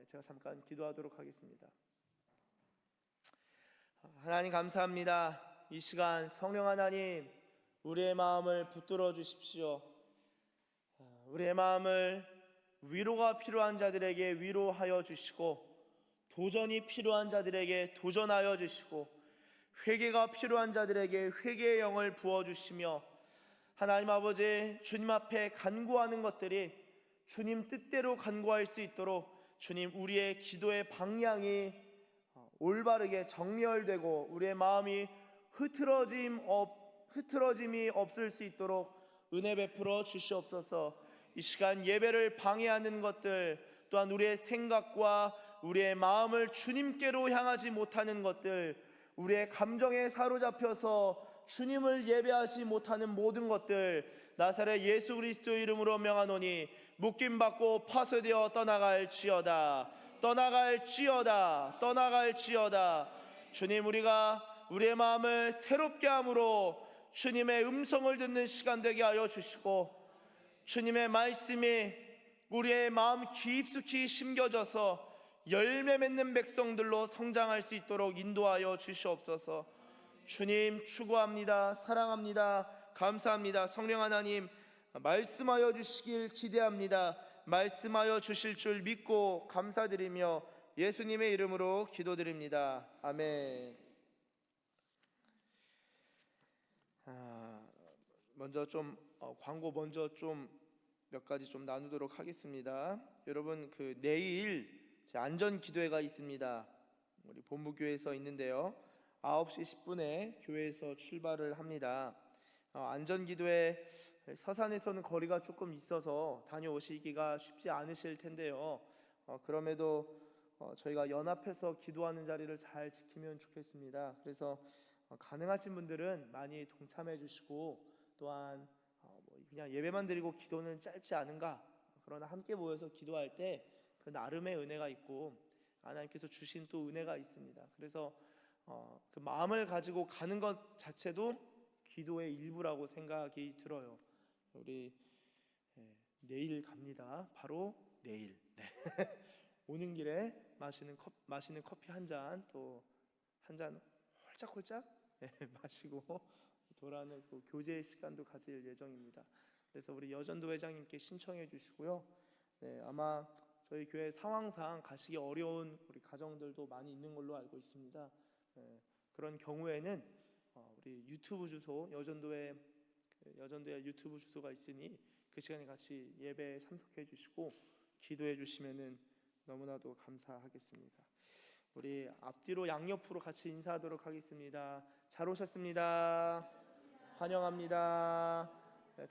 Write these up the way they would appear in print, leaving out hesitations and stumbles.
제가 잠깐 기도하도록 하겠습니다. 하나님 감사합니다. 이 시간 성령 하나님 우리의 마음을 붙들어 주십시오. 우리의 마음을 위로가 필요한 자들에게 위로하여 주시고, 도전이 필요한 자들에게 도전하여 주시고, 회개가 필요한 자들에게 회개의 영을 부어주시며, 하나님 아버지 주님 앞에 간구하는 것들이 주님 뜻대로 간구할 수 있도록 주님 우리의 기도의 방향이 올바르게 정렬되고 우리의 마음이 흐트러짐이 없을 수 있도록 은혜 베풀어 주시옵소서. 이 시간 예배를 방해하는 것들, 또한 우리의 생각과 우리의 마음을 주님께로 향하지 못하는 것들, 우리의 감정에 사로잡혀서 주님을 예배하지 못하는 모든 것들, 나사렛 예수 그리스도의 이름으로 명하노니 묶임받고 파쇄되어 떠나갈지어다. 주님, 우리가 우리의 마음을 새롭게 함으로 주님의 음성을 듣는 시간 되게 하여 주시고, 주님의 말씀이 우리의 마음 깊숙이 심겨져서 열매 맺는 백성들로 성장할 수 있도록 인도하여 주시옵소서. 주님 추구합니다. 사랑합니다. 감사합니다. 성령 하나님 말씀하여 주시길 기대합니다. 말씀하여 주실 줄 믿고 감사드리며 예수님의 이름으로 기도드립니다. 아멘. 먼저 광고 먼저 몇 가지 나누도록 하겠습니다. 여러분, 내일 안전 기도회가 있습니다. 우리 본부교회에서 있는데요, 9시 10분에 교회에서 출발을 합니다. 안전 기도회, 서산에서는 거리가 조금 있어서 다녀오시기가 쉽지 않으실 텐데요, 그럼에도 저희가 연합해서 기도하는 자리를 잘 지키면 좋겠습니다. 그래서 가능하신 분들은 많이 동참해 주시고, 또한 그냥 예배만 드리고 기도는 짧지 않은가, 그러나 함께 모여서 기도할 때 그 나름의 은혜가 있고 하나님께서 주신 또 은혜가 있습니다. 그래서 그 마음을 가지고 가는 것 자체도 기도의 일부라고 생각이 들어요. 우리 내일 갑니다. 바로 내일. 오는 길에 마시는 커피 한 잔, 또 한 잔 홀짝홀짝 마시고 돌아오는 교제의 시간도 가질 예정입니다. 그래서 우리 여전도 회장님께 신청해 주시고요. 아마 저희 교회 상황상 가시기 어려운 우리 가정들도 많이 있는 걸로 알고 있습니다. 그런 경우에는 우리 유튜브 주소, 여전도에 유튜브 주소가 있으니 그 시간에 같이 예배에 참석해 주시고 기도해 주시면은 너무나도 감사하겠습니다. 우리 앞뒤로 양옆으로 같이 인사하도록 하겠습니다. 잘 오셨습니다. 환영합니다.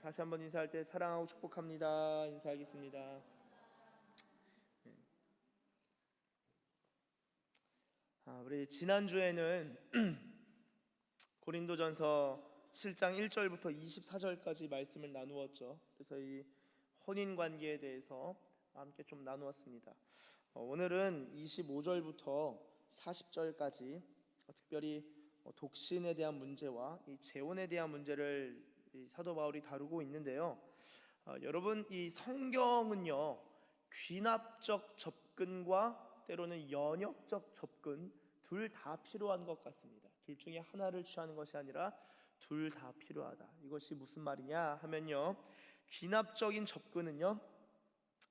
다시 한번 인사할 때 사랑하고 축복합니다. 인사하겠습니다. 우리 지난주에는 고린도전서 7장 1절부터 24절까지 말씀을 나누었죠. 그래서 이 혼인관계에 대해서 함께 나누었습니다. 오늘은 25절부터 40절까지 특별히 독신에 대한 문제와 이 재혼에 대한 문제를 사도 바울이 다루고 있는데요, 여러분, 이 성경은요, 귀납적 접근과 때로는 연역적 접근 둘 다 필요한 것 같습니다. 둘 중에 하나를 취하는 것이 아니라 둘 다 필요하다. 이것이 무슨 말이냐 하면요, 귀납적인 접근은요,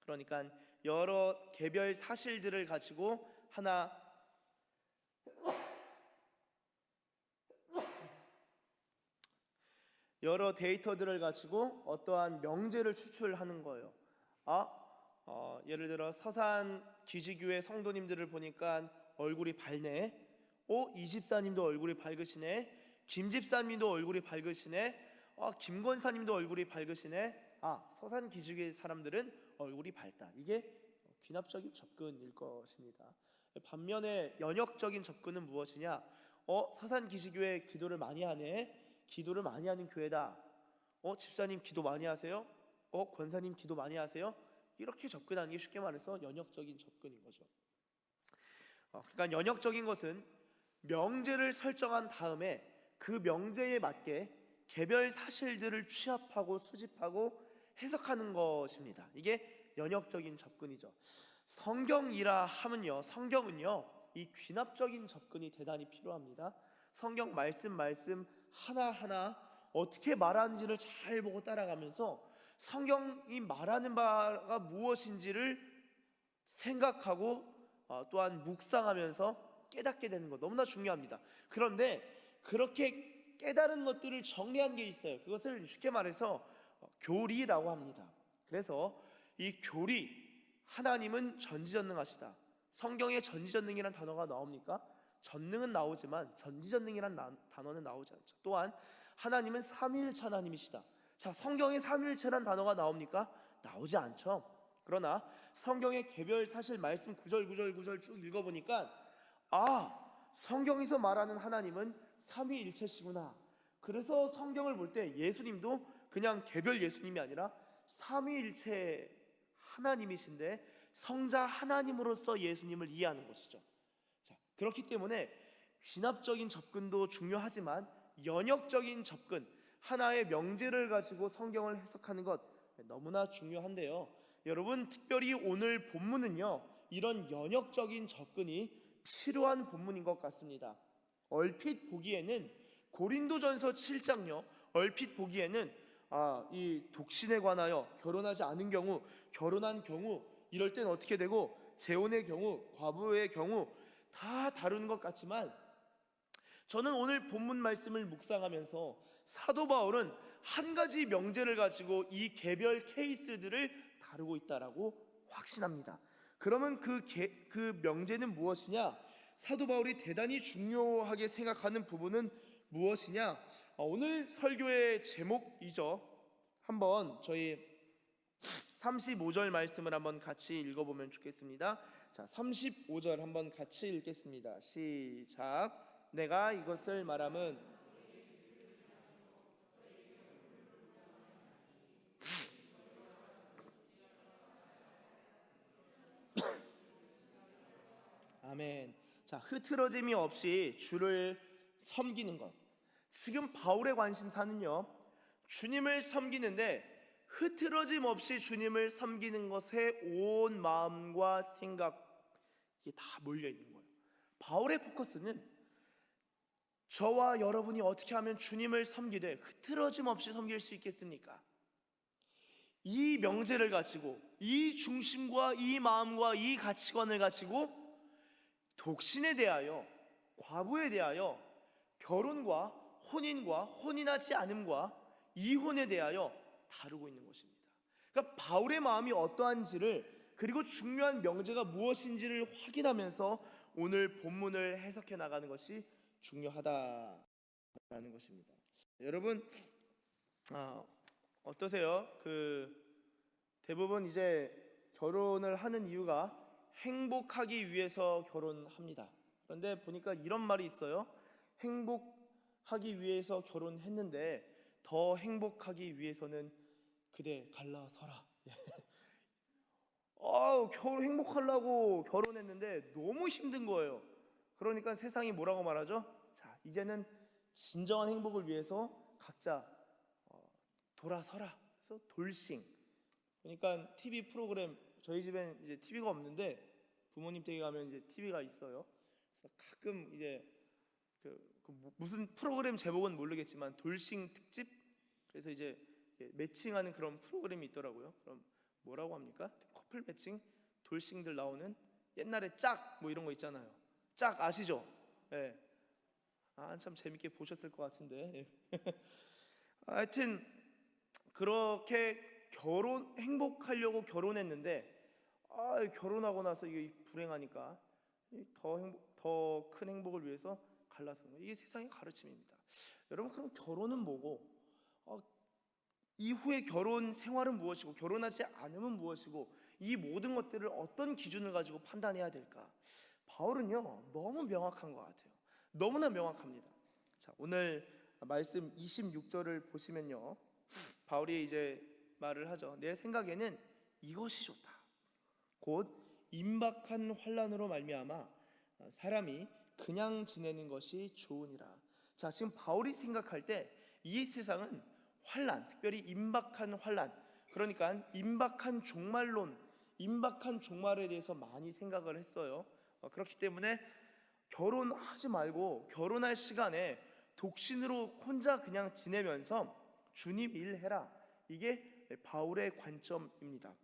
그러니까 여러 개별 사실들을 가지고 여러 데이터들을 가지고 어떠한 명제를 추출하는 거예요. 예를 들어 서산 기지교회 성도님들을 보니까 얼굴이 밝네. 이 집사님도 얼굴이 밝으시네. 김 집사님도 얼굴이 밝으시네. 김 권사님도 얼굴이 밝으시네. 서산 기지교회 사람들은 얼굴이 밝다. 이게 귀납적인 접근일 것입니다. 반면에 연역적인 접근은 무엇이냐? 서산 기지교회 기도를 많이 하네. 기도를 많이 하는 교회다. 집사님 기도 많이 하세요? 권사님 기도 많이 하세요? 이렇게 접근하는 게 쉽게 말해서 연역적인 접근인 거죠. 그러니까 연역적인 것은 명제를 설정한 다음에 그 명제에 맞게 개별 사실들을 취합하고 수집하고 해석하는 것입니다. 이게 연역적인 접근이죠. 성경이라 하면요, 성경은요, 이 귀납적인 접근이 대단히 필요합니다. 성경 말씀 하나하나 어떻게 말하는지를 잘 보고 따라가면서 성경이 말하는 바가 무엇인지를 생각하고 또한 묵상하면서 깨닫게 되는 것 너무나 중요합니다. 그런데 그렇게 깨달은 것들을 정리한 게 있어요. 그것을 쉽게 말해서 교리라고 합니다. 그래서 이 교리, 하나님은 전지전능하시다. 성경에 전지전능이란 단어가 나옵니까? 전능은 나오지만 전지전능이란 단어는 나오지 않죠. 또한 하나님은 삼위일체 하나님이시다. 자, 성경에 삼위일체란 단어가 나옵니까? 나오지 않죠. 그러나 성경의 개별 사실 말씀 구절 쭉 읽어보니까 성경에서 말하는 하나님은 삼위일체시구나. 그래서 성경을 볼 때 예수님도 그냥 개별 예수님이 아니라 삼위일체 하나님이신데 성자 하나님으로서 예수님을 이해하는 것이죠. 자, 그렇기 때문에 귀납적인 접근도 중요하지만 연역적인 접근, 하나의 명제를 가지고 성경을 해석하는 것 너무나 중요한데요. 여러분, 특별히 오늘 본문은요, 이런 연역적인 접근이 필요한 본문인 것 같습니다. 얼핏 보기에는 고린도전서 7장요, 얼핏 보기에는 이 독신에 관하여 결혼하지 않은 경우, 결혼한 경우, 이럴 땐 어떻게 되고, 재혼의 경우, 과부의 경우 다 다루는 것 같지만, 저는 오늘 본문 말씀을 묵상하면서 사도 바울은 한 가지 명제를 가지고 이 개별 케이스들을 다루고 있다라고 확신합니다. 그러면 그 명제는 무엇이냐? 사도 바울이 대단히 중요하게 생각하는 부분은 무엇이냐? 오늘 설교의 제목이죠. 한번 저희 35절 말씀을 한번 같이 읽어보면 좋겠습니다. 자, 35절 한번 같이 읽겠습니다. 시작. 내가 이것을 말함은 아멘. 자, 흐트러짐이 없이 주를 섬기는 것. 지금 바울의 관심사는요, 주님을 섬기는데 흐트러짐 없이 주님을 섬기는 것에 온 마음과 생각, 이게 다 몰려 있는 거예요. 바울의 포커스는 저와 여러분이 어떻게 하면 주님을 섬기되 흐트러짐 없이 섬길 수 있겠습니까? 이 명제를 가지고, 이 중심과 이 마음과 이 가치관을 가지고 독신에 대하여, 과부에 대하여, 결혼과 혼인과 혼인하지 않음과 이혼에 대하여 다루고 있는 것입니다. 그러니까 바울의 마음이 어떠한지를, 그리고 중요한 명제가 무엇인지를 확인하면서 오늘 본문을 해석해 나가는 것이 중요하다라는 것입니다. 여러분, 어떠세요? 대부분 이제 결혼을 하는 이유가 행복하기 위해서 결혼합니다. 그런데 보니까 이런 말이 있어요. 행복하기 위해서 결혼했는데 더 행복하기 위해서는 그대 갈라서라. 행복하려고 결혼했는데 너무 힘든 거예요. 그러니까 세상이 뭐라고 말하죠? 자, 이제는 진정한 행복을 위해서 각자 돌아서라. 그래서 돌싱. 그러니까 TV 프로그램, 저희 집엔 이제 TV가 없는데 부모님 댁에 가면 이제 TV가 있어요. 그래서 가끔 이제 무슨 프로그램 제목은 모르겠지만 돌싱 특집. 그래서 이제 매칭하는 그런 프로그램이 있더라고요. 그럼 뭐라고 합니까? 커플 매칭, 돌싱들 나오는, 옛날에 짝 뭐 이런 거 있잖아요. 짝 아시죠? 예. 참 재밌게 보셨을 것 같은데. 하여튼 그렇게 행복하려고 결혼했는데 결혼하고 나서 이게 불행하니까 더 큰 행복을 위해서 갈라서는 거예요. 이게 세상의 가르침입니다. 여러분, 그럼 결혼은 뭐고, 이후의 결혼 생활은 무엇이고, 결혼하지 않으면 무엇이고, 이 모든 것들을 어떤 기준을 가지고 판단해야 될까? 바울은요, 너무 명확한 것 같아요. 너무나 명확합니다. 자, 오늘 말씀 26절을 보시면요, 바울이 이제 말을 하죠. 내 생각에는 이것이 좋다. 곧 임박한 환난으로 말미암아 사람이 그냥 지내는 것이 좋으니라. 자, 지금 바울이 생각할 때 이 세상은 환난, 특별히 임박한 환난, 그러니까 임박한 종말론, 임박한 종말에 대해서 많이 생각을 했어요. 그렇기 때문에 결혼하지 말고 결혼할 시간에 독신으로 혼자 그냥 지내면서 주님 일해라. 이게 바울의 관점입니다.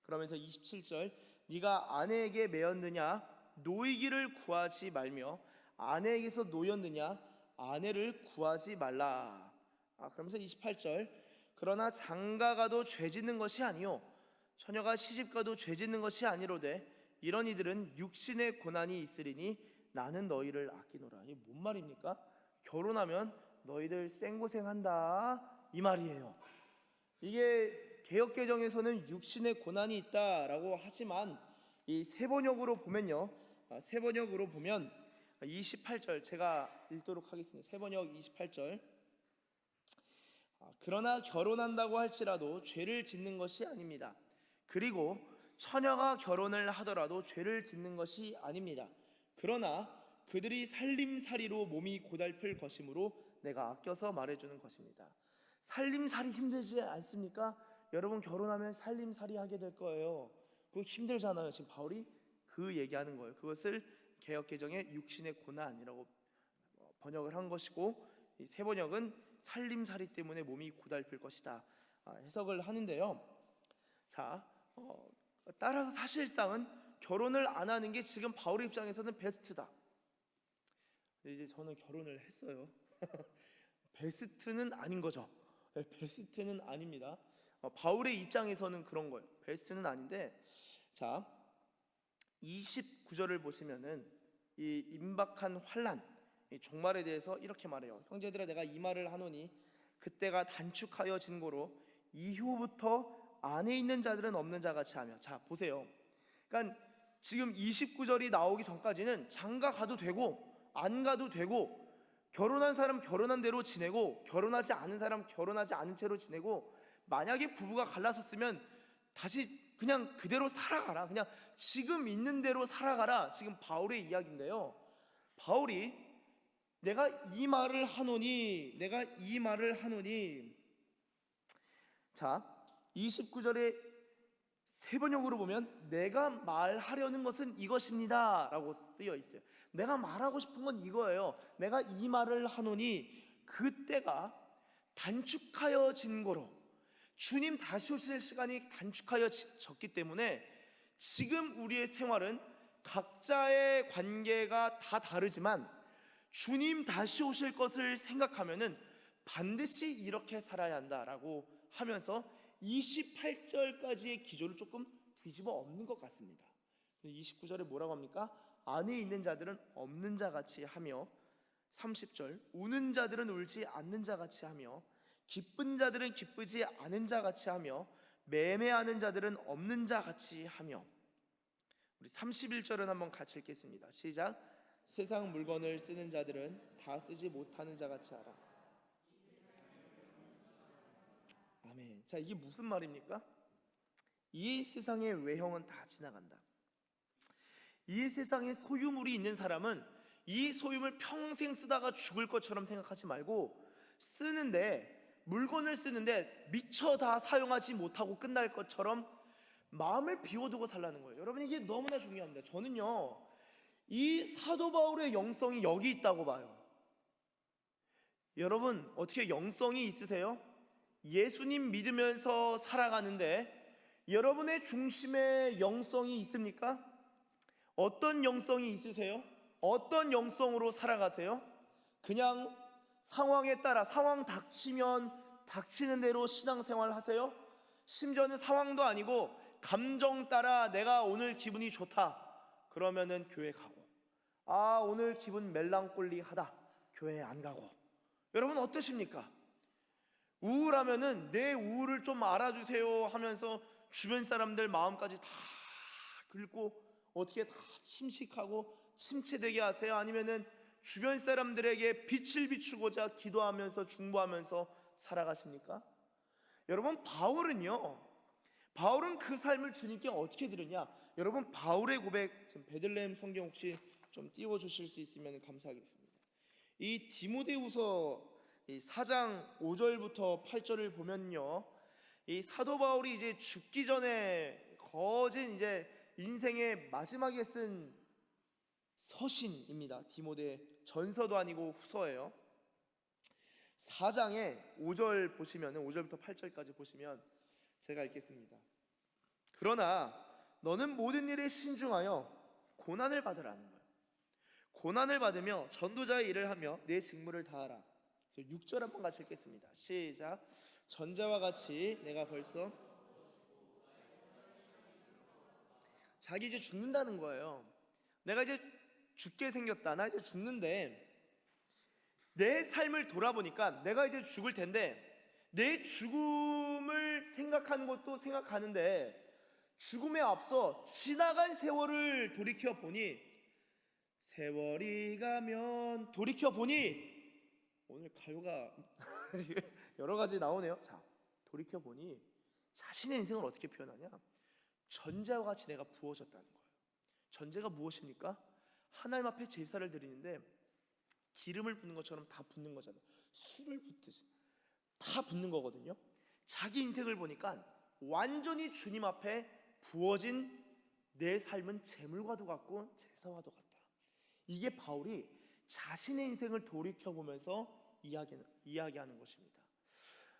그러면서 27절, 네가 아내에게 매였느냐 노이기를 구하지 말며 아내에게서 노였느냐 아내를 구하지 말라. 그러면서 28절, 그러나 장가가도 죄짓는 것이 아니요 처녀가 시집가도 죄짓는 것이 아니로되 이런 이들은 육신의 고난이 있으리니 나는 너희를 아끼노라. 이게 뭔 말입니까? 결혼하면 너희들 생고생한다 이 말이에요. 이게 개역개정에서는 육신의 고난이 있다라고 하지만 이 세번역으로 보면요, 세번역으로 보면 28절 제가 읽도록 하겠습니다. 세번역 28절, 그러나 결혼한다고 할지라도 죄를 짓는 것이 아닙니다. 그리고 처녀가 결혼을 하더라도 죄를 짓는 것이 아닙니다. 그러나 그들이 살림살이로 몸이 고달플 것이므로 내가 아껴서 말해주는 것입니다. 살림살이 힘들지 않습니까? 여러분 결혼하면 살림살이 하게 될 거예요. 그거 힘들잖아요. 지금 바울이 그 얘기하는 거예요. 그것을 개역개정의 육신의 고난이라고 번역을 한 것이고, 이 세번역은 살림살이 때문에 몸이 고달플 것이다 해석을 하는데요. 자, 따라서 사실상은 결혼을 안 하는 게 지금 바울의 입장에서는 베스트다. 이제 저는 결혼을 했어요. 베스트는 아닌 거죠. 베스트는 아닙니다. 바울의 입장에서는 그런 거예요. 베스트는 아닌데, 자 29절을 보시면은 이 임박한 환난, 이 종말에 대해서 이렇게 말해요. 형제들아 내가 이 말을 하노니 그때가 단축하여 진고로 이후부터 안에 있는 자들은 없는 자 같이 하며. 자 보세요. 그러니까 지금 29절이 나오기 전까지는 장가 가도 되고 안 가도 되고, 결혼한 사람 결혼한 대로 지내고 결혼하지 않은 사람 결혼하지 않은 채로 지내고, 만약에 부부가 갈라섰으면 다시 그냥 그대로 살아가라, 그냥 지금 있는 대로 살아가라, 지금 바울의 이야기인데요. 바울이 내가 이 말을 하노니, 자 29절에 세번역으로 보면 내가 말하려는 것은 이것입니다 라고 쓰여 있어요. 내가 말하고 싶은 건 이거예요. 내가 이 말을 하노니 그때가 단축하여진 거로, 주님 다시 오실 시간이 단축하여졌기 때문에 지금 우리의 생활은 각자의 관계가 다 다르지만 주님 다시 오실 것을 생각하면은 반드시 이렇게 살아야 한다라고 하면서 28절까지의 기조를 조금 뒤집어 엎는 것 같습니다. 29절에 뭐라고 합니까? 안에 있는 자들은 없는 자 같이 하며, 30절 우는 자들은 울지 않는 자 같이 하며, 기쁜 자들은 기쁘지 않은 자 같이 하며, 매매하는 자들은 없는 자 같이 하며. 우리 31절은 한번 같이 읽겠습니다. 시작. 세상 물건을 쓰는 자들은 다 쓰지 못하는 자 같이 하라. 아멘. 자 이게 무슨 말입니까? 이 세상의 외형은 다 지나간다. 이 세상에 소유물이 있는 사람은 이 소유물 평생 쓰다가 죽을 것처럼 생각하지 말고, 쓰는데 물건을 쓰는데 미처 다 사용하지 못하고 끝날 것처럼 마음을 비워두고 살라는 거예요. 여러분 이게 너무나 중요합니다. 저는요 이 사도 바울의 영성이 여기 있다고 봐요. 여러분 어떻게 영성이 있으세요? 예수님 믿으면서 살아가는데 여러분의 중심에 영성이 있습니까? 어떤 영성이 있으세요? 어떤 영성으로 살아가세요? 그냥 상황에 따라, 상황 닥치면 닥치는 대로 신앙생활 하세요? 심지어는 상황도 아니고 감정 따라 내가 오늘 기분이 좋다 그러면은 교회 가고, 오늘 기분 멜랑꼴리하다 교회 안 가고. 여러분 어떠십니까? 우울하면은 내 우울을 좀 알아주세요 하면서 주변 사람들 마음까지 다 긁고 어떻게 다 침식하고 침체되게 하세요? 아니면은 주변 사람들에게 빛을 비추고자 기도하면서 중보하면서 살아가십니까? 여러분 바울은 그 삶을 주님께 어떻게 드렸냐? 여러분 바울의 고백, 지금 베들레헴 성경 혹시 좀 띄워주실 수 있으면 감사하겠습니다. 이 디모데후서 4장 5절부터 8절을 보면요, 이 사도 바울이 이제 죽기 전에 거진 이제 인생의 마지막에 쓴 서신입니다. 디모데 전서도 아니고 후서예요. 4장에 5절 보시면 5절부터 8절까지 보시면 제가 읽겠습니다. 그러나 너는 모든 일에 신중하여 고난을 받으라는 거예요. 고난을 받으며 전도자의 일을 하며 내 직무를 다하라. 6절 한번 같이 읽겠습니다. 시작. 전자와 같이 내가 벌써 자기 이제 죽는다는 거예요. 내가 이제 죽게 생겼다. 나 이제 죽는데 내 삶을 돌아보니까 내가 이제 죽을 텐데 내 죽음을 생각하는 것도 생각하는데 죽음에 앞서 지나간 세월을 돌이켜 보니 세월이 가면 돌이켜 보니 오늘 가요가 여러 가지 나오네요. 자, 돌이켜 보니 자신의 인생을 어떻게 표현하냐? 전제와 같이 내가 부어졌다는 거예요. 전제가 무엇입니까? 하나님 앞에 제사를 드리는데 기름을 붓는 것처럼 다 붓는 거잖아요. 술을 붓듯이 다 붓는 거거든요. 자기 인생을 보니까 완전히 주님 앞에 부어진 내 삶은 제물과도 같고 제사와도 같다. 이게 바울이 자신의 인생을 돌이켜보면서 이야기하는 것입니다.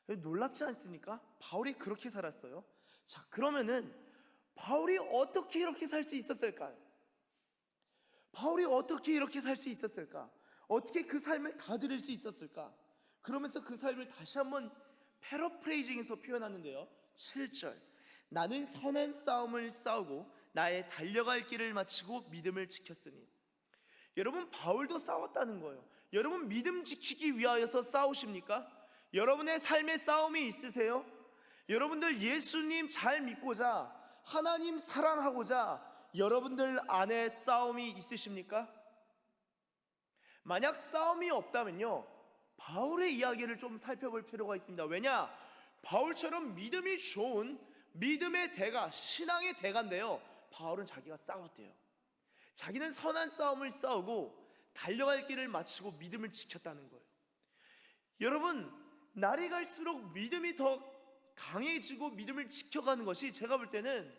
놀랍지 않습니까? 바울이 그렇게 살았어요. 자, 그러면은 바울이 어떻게 이렇게 살 수 있었을까요? 바울이 어떻게 이렇게 살 수 있었을까? 어떻게 그 삶을 다 드릴 수 있었을까? 그러면서 그 삶을 다시 한번 패러프레이징해서 표현하는데요. 7절 나는 선한 싸움을 싸우고 나의 달려갈 길을 마치고 믿음을 지켰으니. 여러분, 바울도 싸웠다는 거예요. 여러분, 믿음 지키기 위하여서 싸우십니까? 여러분의 삶에 싸움이 있으세요? 여러분들 예수님 잘 믿고자 하나님 사랑하고자 여러분들 안에 싸움이 있으십니까? 만약 싸움이 없다면요, 바울의 이야기를 좀 살펴볼 필요가 있습니다. 왜냐? 바울처럼 믿음이 좋은 믿음의 대가, 신앙의 대가인데요, 바울은 자기가 싸웠대요. 자기는 선한 싸움을 싸우고 달려갈 길을 마치고 믿음을 지켰다는 거예요. 여러분, 날이 갈수록 믿음이 더 강해지고 믿음을 지켜가는 것이 제가 볼 때는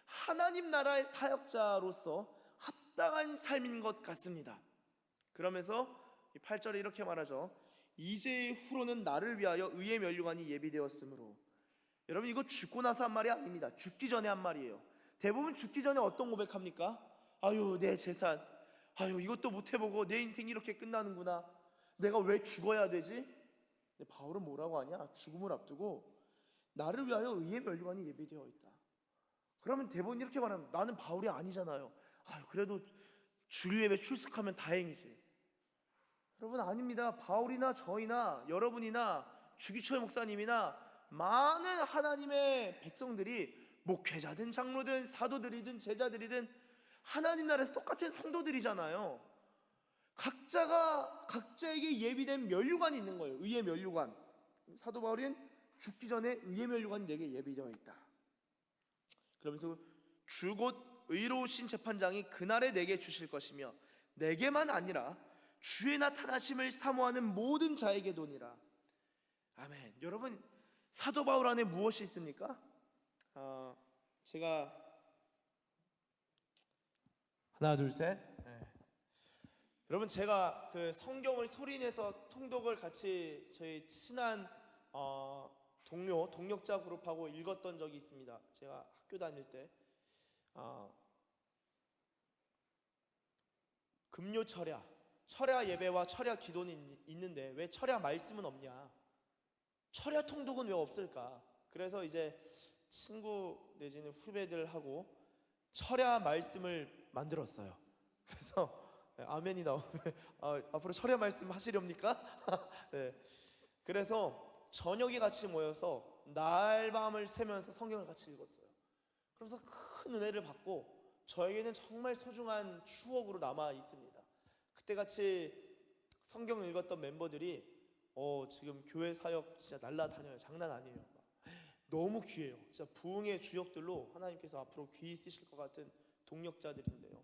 하나님 나라의 사역자로서 합당한 삶인 것 같습니다. 그러면서 8절에 이렇게 말하죠. 이제 후로는 나를 위하여 의의 면류관이 예비되었으므로. 여러분, 이거 죽고 나서 한 말이 아닙니다. 죽기 전에 한 말이에요. 대부분 죽기 전에 어떤 고백합니까? 아유, 내 재산, 아유, 이것도 못 해보고 내 인생이 이렇게 끝나는구나. 내가 왜 죽어야 되지? 근데 바울은 뭐라고 하냐? 죽음을 앞두고 나를 위하여 의의 면류관이 예비되어 있다. 그러면 대부분 이렇게 말하면 나는 바울이 아니잖아요. 아유, 그래도 주일 예배 출석하면 다행이지. 여러분, 아닙니다. 바울이나 저희나 여러분이나 주기철 목사님이나 많은 하나님의 백성들이 목회자든 장로든 사도들이든 제자들이든 하나님 나라에서 똑같은 성도들이잖아요. 각자에게 예비된 면류관이 있는 거예요. 의의 면류관. 사도 바울은 죽기 전에 의의 면류관이 내게 예비되어 있다. 그러면서 주 곧 의로우신 재판장이 그날에 내게 주실 것이며 내게만 아니라 주의 나타나심을 사모하는 모든 자에게도니라. 아멘. 여러분, 사도 바울 안에 무엇이 있습니까? 제가 하나 둘 셋. 네. 여러분, 제가 그 성경을 소리내서 통독을 같이 저희 친한 동력자 그룹하고 읽었던 적이 있습니다. 제가 학교 다닐 때 금요 철야 예배와 철야 기도는 있는데 왜 철야 말씀은 없냐? 철야 통독은 왜 없을까? 그래서 이제 친구 내지는 후배들하고 철야 말씀을 만들었어요. 그래서 아멘이 나오면 앞으로 철야 말씀 하시렵니까? 네. 그래서 저녁에 같이 모여서 날밤을 새면서 성경을 같이 읽었어요. 그래서 큰 은혜를 받고 저에게는 정말 소중한 추억으로 남아 있습니다. 그때 같이 성경 읽었던 멤버들이 지금 교회 사역 진짜 날라다녀요. 장난 아니에요. 너무 귀해요. 진짜 부흥의 주역들로 하나님께서 앞으로 귀히 쓰실 것 같은 동력자들인데요.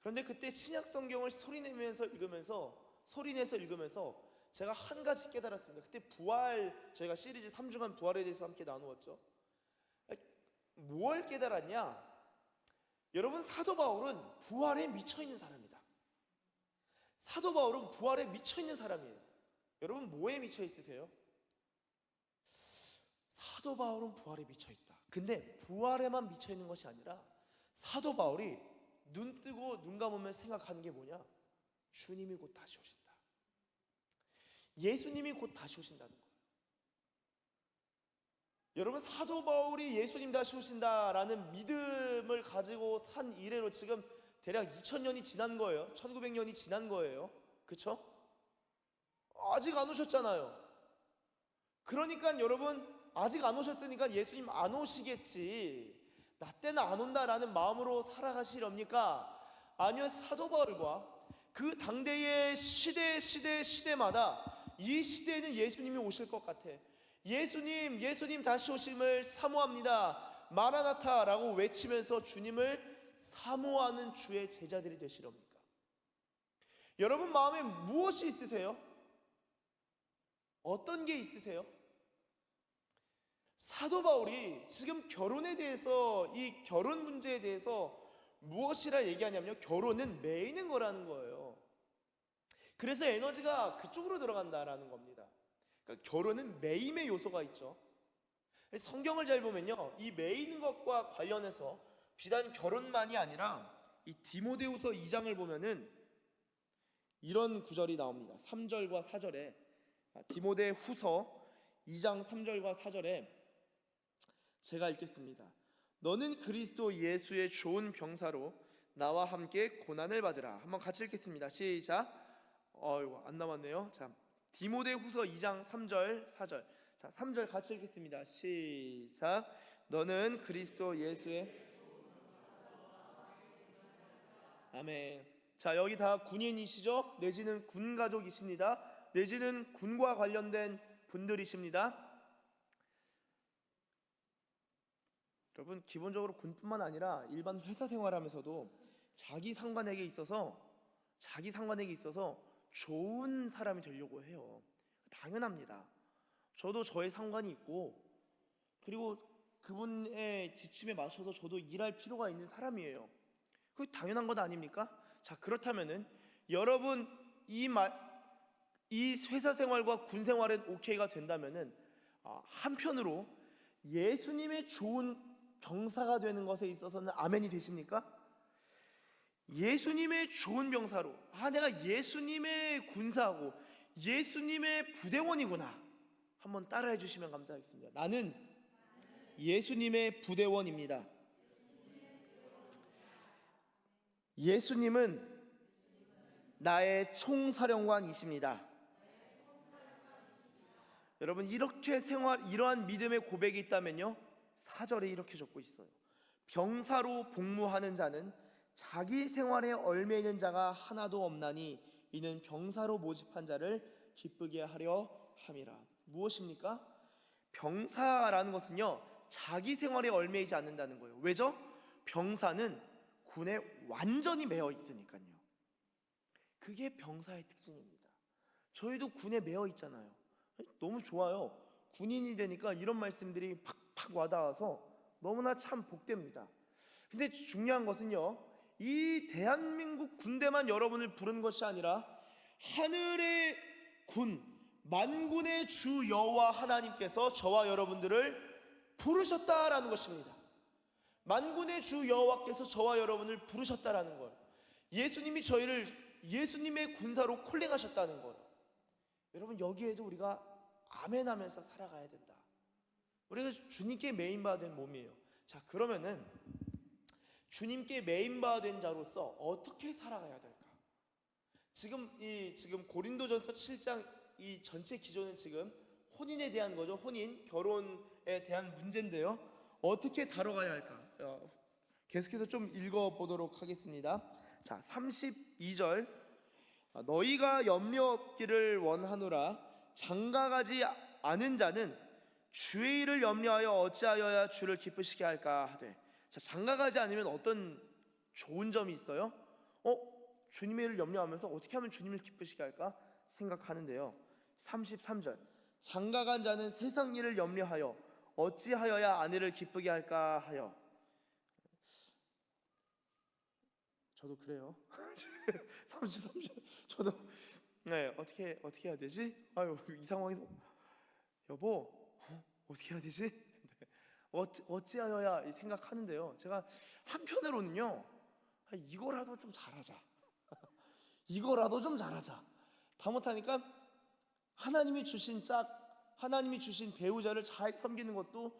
그런데 그때 신약 성경을 소리내서 읽으면서 제가 한 가지 깨달았습니다. 그때 부활, 저희가 시리즈 3주간 부활에 대해서 함께 나누었죠. 뭘 깨달았냐? 여러분, 사도 바울은 부활에 미쳐 있는 사람이다. 사도 바울은 부활에 미쳐 있는 사람이에요. 여러분, 뭐에 미쳐 있으세요? 사도 바울은 부활에 미쳐 있다. 근데 부활에만 미쳐 있는 것이 아니라 사도 바울이 눈 뜨고 눈 감으면 생각하는 게 뭐냐? 주님이 곧 다시 오신다. 예수님이 곧 다시 오신다는 거예요. 여러분, 사도 바울이 예수님 다시 오신다라는 믿음을 가지고 산 이래로 지금 대략 2000년이 지난 거예요. 1900년이 지난 거예요. 그쵸? 아직 안 오셨잖아요. 그러니까 여러분, 아직 안 오셨으니까 예수님 안 오시겠지, 나 때는 안 온다라는 마음으로 살아가시렵니까? 아니면 사도 바울과 그 당대의 시대마다 이 시대에는 예수님이 오실 것 같아. 예수님 다시 오심을 사모합니다, 마라나타라고 외치면서 주님을 사모하는 주의 제자들이 되시렵니까? 여러분 마음에 무엇이 있으세요? 어떤 게 있으세요? 사도 바울이 지금 결혼에 대해서, 이 결혼 문제에 대해서 무엇이라 얘기하냐면요, 결혼은 매이는 거라는 거예요. 그래서 에너지가 그쪽으로 들어간다라는 겁니다. 그러니까 결혼은 매임의 요소가 있죠. 성경을 잘 보면요, 이 매이는 것과 관련해서 비단 결혼만이 아니라 이 디모데후서 2장을 보면은 이런 구절이 나옵니다. 3절과 4절에, 디모데후서 2장 3절과 4절에 제가 읽겠습니다. 너는 그리스도 예수의 좋은 병사로 나와 함께 고난을 받으라. 한번 같이 읽겠습니다. 시작. 안 남았네요. 자, 디모데후서 2장 3절 4절. 자, 3절 같이 읽겠습니다. 시작. 너는 그리스도 예수의, 아멘. 자, 여기 다 군인이시죠? 내지는 군 가족이십니다. 내지는 군과 관련된 분들이십니다. 여러분, 기본적으로 군뿐만 아니라 일반 회사 생활하면서도 자기 상관에게 있어서 좋은 사람이 되려고 해요. 당연합니다. 저도 저의 상관이 있고, 그리고 그분의 지침에 맞춰서 저도 일할 필요가 있는 사람이에요. 그게 당연한 것 아닙니까? 자, 그렇다면은 여러분 이 회사 생활과 군 생활은 오케이가 된다면은, 한편으로 예수님의 좋은 병사가 되는 것에 있어서는 아멘이 되십니까? 예수님의 좋은 병사로, 내가 예수님의 군사고 예수님의 부대원이구나, 한번 따라해 주시면 감사하겠습니다. 나는 예수님의 부대원입니다. 예수님은 나의 총사령관이십니다. 여러분, 이러한 믿음의 고백이 있다면요, 4절에 이렇게 적고 있어요. 병사로 복무하는 자는 자기 생활에 얽매이는 자가 하나도 없나니 이는 병사로 모집한 자를 기쁘게 하려 함이라. 무엇입니까? 병사라는 것은요, 자기 생활에 얽매이지 않는다는 거예요. 왜죠? 병사는 군에 완전히 매여 있으니까요. 그게 병사의 특징입니다. 저희도 군에 매여 있잖아요. 너무 좋아요. 군인이 되니까 이런 말씀들이 팍팍 와닿아서 너무나 참 복됩니다. 근데 중요한 것은요, 이 대한민국 군대만 여러분을 부르는 것이 아니라 하늘의 군, 만군의 주 여호와 하나님께서 저와 여러분들을 부르셨다라는 것입니다. 만군의 주 여호와께서 저와 여러분을 부르셨다라는 걸, 예수님이 저희를 예수님의 군사로 콜링하셨다는 걸, 여러분 여기에도 우리가 아멘하면서 살아가야 된다. 우리가 주님께 메인받은 몸이에요. 자, 그러면은 주님께 메인받은 자로서 어떻게 살아가야 될까? 지금 고린도전서 7장 이 전체 기조는 지금 혼인에 대한 거죠. 혼인, 결혼에 대한 문제인데요, 어떻게 다뤄가야 할까? 계속해서 좀 읽어보도록 하겠습니다. 자, 32절. 너희가 염려 없기를 원하노라. 장가가지 않은 자는 주의 일을 염려하여 어찌하여야 주를 기쁘시게 할까 하되. 자, 장가가지 않으면 어떤 좋은 점이 있어요? 주님의 일을 염려하면서 어떻게 하면 주님을 기쁘시게 할까 생각하는데요, 33절. 장가간 자는 세상 일을 염려하여 어찌하여야 아내를 기쁘게 할까 하여. 저도 그래요. 30 저도 어떻게 해야 되지? 아유, 이 상황에서 여보 어떻게 해야 되지? 어찌하여야 생각하는데요. 제가 한편으로는요, 이거라도 좀 잘하자. 이거라도 좀 잘하자. 다 못하니까 하나님이 주신 하나님이 주신 배우자를 잘 섬기는 것도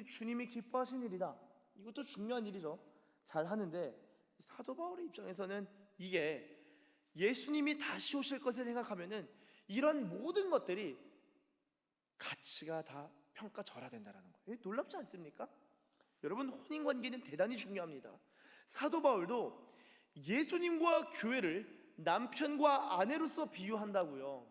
주님이 기뻐하신 일이다. 이것도 중요한 일이죠. 잘 하는데 사도 바울의 입장에서는 이게 예수님이 다시 오실 것을 생각하면은 이런 모든 것들이 가치가 다 평가절하된다라는 거예요. 놀랍지 않습니까? 여러분, 혼인관계는 대단히 중요합니다. 사도 바울도 예수님과 교회를 남편과 아내로서 비유한다고요.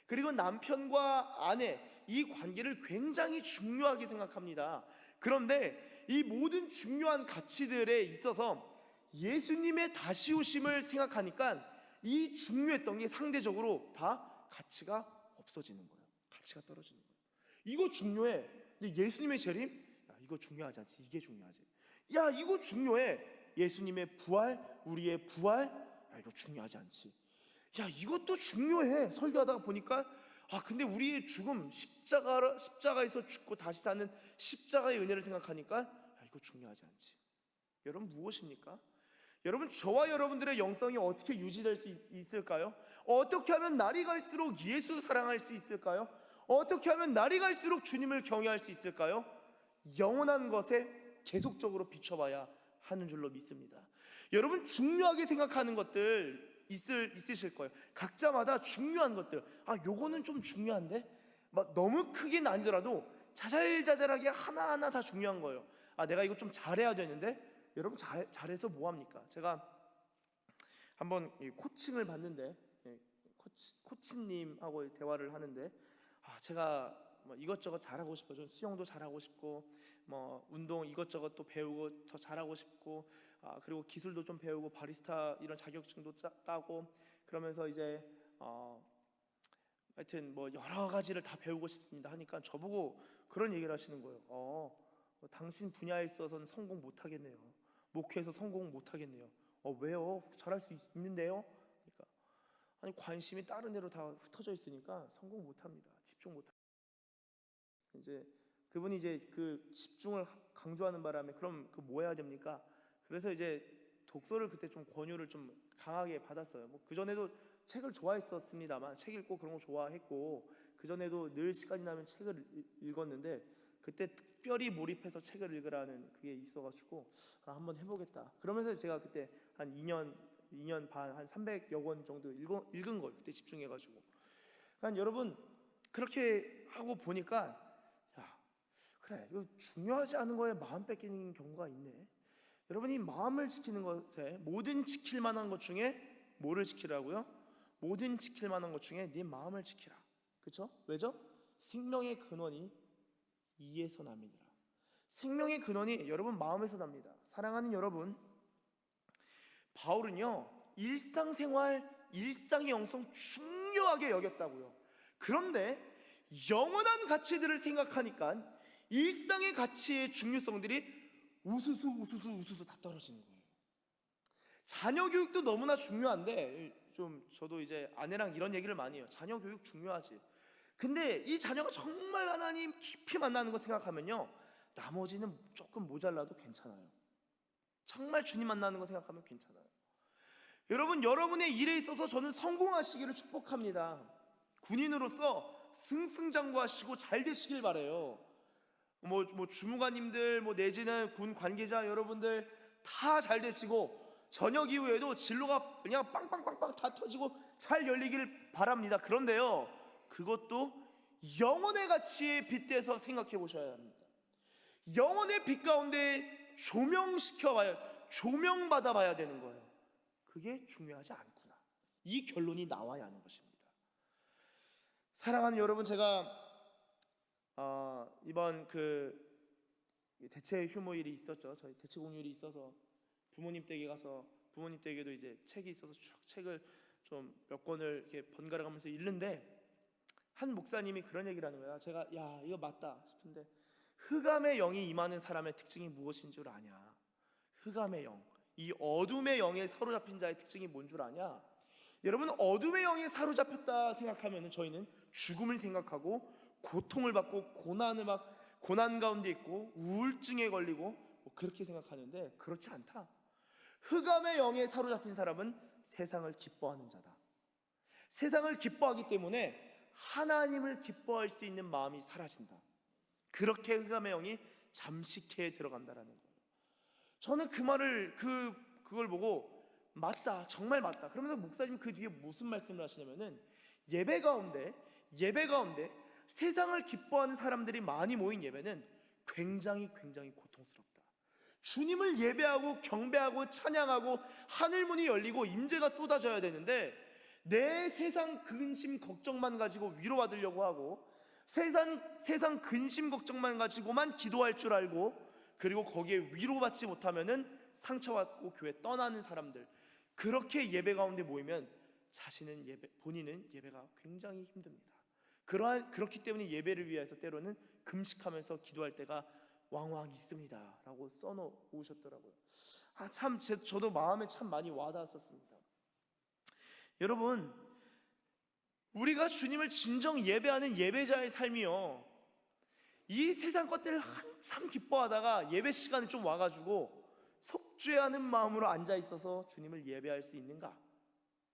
그리고 남편과 아내 이 관계를 굉장히 중요하게 생각합니다. 그런데 이 모든 중요한 가치들에 있어서 예수님의 다시 오심을 생각하니까 이 중요했던 게 상대적으로 다 가치가 없어지는 거예요. 가치가 떨어지는 거예요. 이거 중요해. 근데 예수님의 재림? 야, 이거 중요하지 않지. 이게 중요하지. 야, 이거 중요해. 예수님의 부활, 우리의 부활? 야, 이거 중요하지 않지. 야, 이것도 중요해. 설교하다가 보니까 근데 우리의 죽음, 십자가에서 죽고 다시 사는 십자가의 은혜를 생각하니까 이거 중요하지 않지. 여러분, 무엇입니까? 여러분, 저와 여러분들의 영성이 어떻게 유지될 수 있을까요? 어떻게 하면 날이 갈수록 예수 사랑할 수 있을까요? 어떻게 하면 날이 갈수록 주님을 경외할 수 있을까요? 영원한 것에 계속적으로 비춰봐야 하는 줄로 믿습니다. 여러분, 중요하게 생각하는 것들 있으실 거예요. 각자마다 중요한 것들, 요거는 좀 중요한데 막 너무 크긴 아니더라도 자잘자잘하게 하나하나 다 중요한 거예요. 내가 이거 좀 잘해야 되는데, 여러분, 잘해서 뭐합니까? 제가 한번 코칭을 받는데 코치님하고 대화를 하는데 제가 이것저것 잘하고 싶어요. 수영도 잘하고 싶고 운동 이것저것 또 배우고 더 잘하고 싶고 그리고 기술도 좀 배우고 바리스타 이런 자격증도 따고 그러면서 이제 하여튼 여러 가지를 다 배우고 싶습니다 하니까 저보고 그런 얘기를 하시는 거예요. 당신 분야에 있어서는 성공 못하겠네요. 목회에서 성공 못하겠네요. 왜요? 잘할 수 있는데요? 그러니까 관심이 다른 데로 다 흩어져 있으니까 성공 못합니다. 집중 못합니다. 이제 그분이 이제 그 집중을 강조하는 바람에 그럼 뭐 해야 됩니까? 그래서 이제 독서를 그때 좀 권유를 좀 강하게 받았어요. 그 전에도 책을 좋아했었습니다만 책 읽고 그런 거 좋아했고 그 전에도 늘 시간이 나면 책을 읽었는데 그때 특별히 몰입해서 책을 읽으라는 그게 있어가지고 한번 해보겠다. 그러면서 제가 그때 한 2년 반, 한 300여 권 정도 읽은 거예요. 그때 집중해가지고. 그러니까 여러분, 그렇게 하고 보니까 그래, 이거 중요하지 않은 거에 마음 뺏기는 경우가 있네. 여러분이 마음을 지키는 것에 모든 지킬 만한 것 중에 뭐를 지키라고요? 모든 지킬 만한 것 중에 네 마음을 지키라. 그렇죠? 왜죠? 생명의 근원이 이에서 남이니라. 생명의 근원이 여러분 마음에서 납니다. 사랑하는 여러분, 바울은요 일상생활, 일상의 영성 중요하게 여겼다고요. 그런데 영원한 가치들을 생각하니까 일상의 가치의 중요성들이 우수수 다 떨어지는 거예요. 자녀 교육도 너무나 중요한데 저도 이제 아내랑 이런 얘기를 많이 해요. 자녀 교육 중요하지. 근데 이 자녀가 정말 하나님 깊이 만나는 거 생각하면요 나머지는 조금 모자라도 괜찮아요. 정말 주님 만나는 거 생각하면 괜찮아요. 여러분, 여러분의 일에 있어서 저는 성공하시기를 축복합니다. 군인으로서 승승장구하시고 잘 되시길 바래요. 주무관님들 내지는 군 관계자 여러분들 다 잘 되시고 저녁 이후에도 진로가 그냥 빵빵빵빵 다 터지고 잘 열리길 바랍니다. 그런데요, 그것도 영혼의 가치에 빗대서 생각해 보셔야 합니다. 영혼의 빛 가운데 조명받아 봐야 되는 거예요. 그게 중요하지 않구나. 이 결론이 나와야 하는 것입니다. 사랑하는 여러분, 제가 이번 대체 휴무일이 있었죠. 저희 대체 공휴일이 있어서 부모님 댁에 가서 부모님 댁에도 이제 책이 있어서 쭉 책을 좀 몇 권을 이렇게 번갈아 가면서 읽는데 한 목사님이 그런 얘기를 하는 거야. 제가 이거 맞다 싶은데 흑암의 영이 임하는 사람의 특징이 무엇인 줄 아냐? 흑암의 영, 이 어둠의 영에 사로잡힌 자의 특징이 뭔 줄 아냐? 여러분, 어둠의 영에 사로잡혔다 생각하면 저희는 죽음을 생각하고 고통을 받고 고난 가운데 있고 우울증에 걸리고 그렇게 생각하는데, 그렇지 않다. 흑암의 영에 사로잡힌 사람은 세상을 기뻐하는 자다. 세상을 기뻐하기 때문에 하나님을 기뻐할 수 있는 마음이 사라진다. 그렇게 흑암의 영이 잠식해에 들어간다라는 거예요. 저는 그 말을 그걸 보고 맞다, 정말 맞다. 그러면서 목사님 그 뒤에 무슨 말씀을 하시냐면은 예배 가운데 세상을 기뻐하는 사람들이 많이 모인 예배는 굉장히 고통스럽다. 주님을 예배하고 경배하고 찬양하고 하늘문이 열리고 임재가 쏟아져야 되는데, 내 세상 근심 걱정만 가지고 위로받으려고 하고 세상 근심 걱정만 가지고만 기도할 줄 알고, 그리고 거기에 위로받지 못하면은 상처받고 교회 떠나는 사람들, 그렇게 예배 가운데 모이면 본인은 예배가 굉장히 힘듭니다. 그렇기 때문에 예배를 위해서 때로는 금식하면서 기도할 때가 왕왕 있습니다 라고 써놓으셨더라고요. 저도 마음에 참 많이 와닿았었습니다. 여러분, 우리가 주님을 진정 예배하는 예배자의 삶이요, 이 세상 것들을 한참 기뻐하다가 예배 시간에 좀 와가지고 속죄하는 마음으로 앉아있어서 주님을 예배할 수 있는가?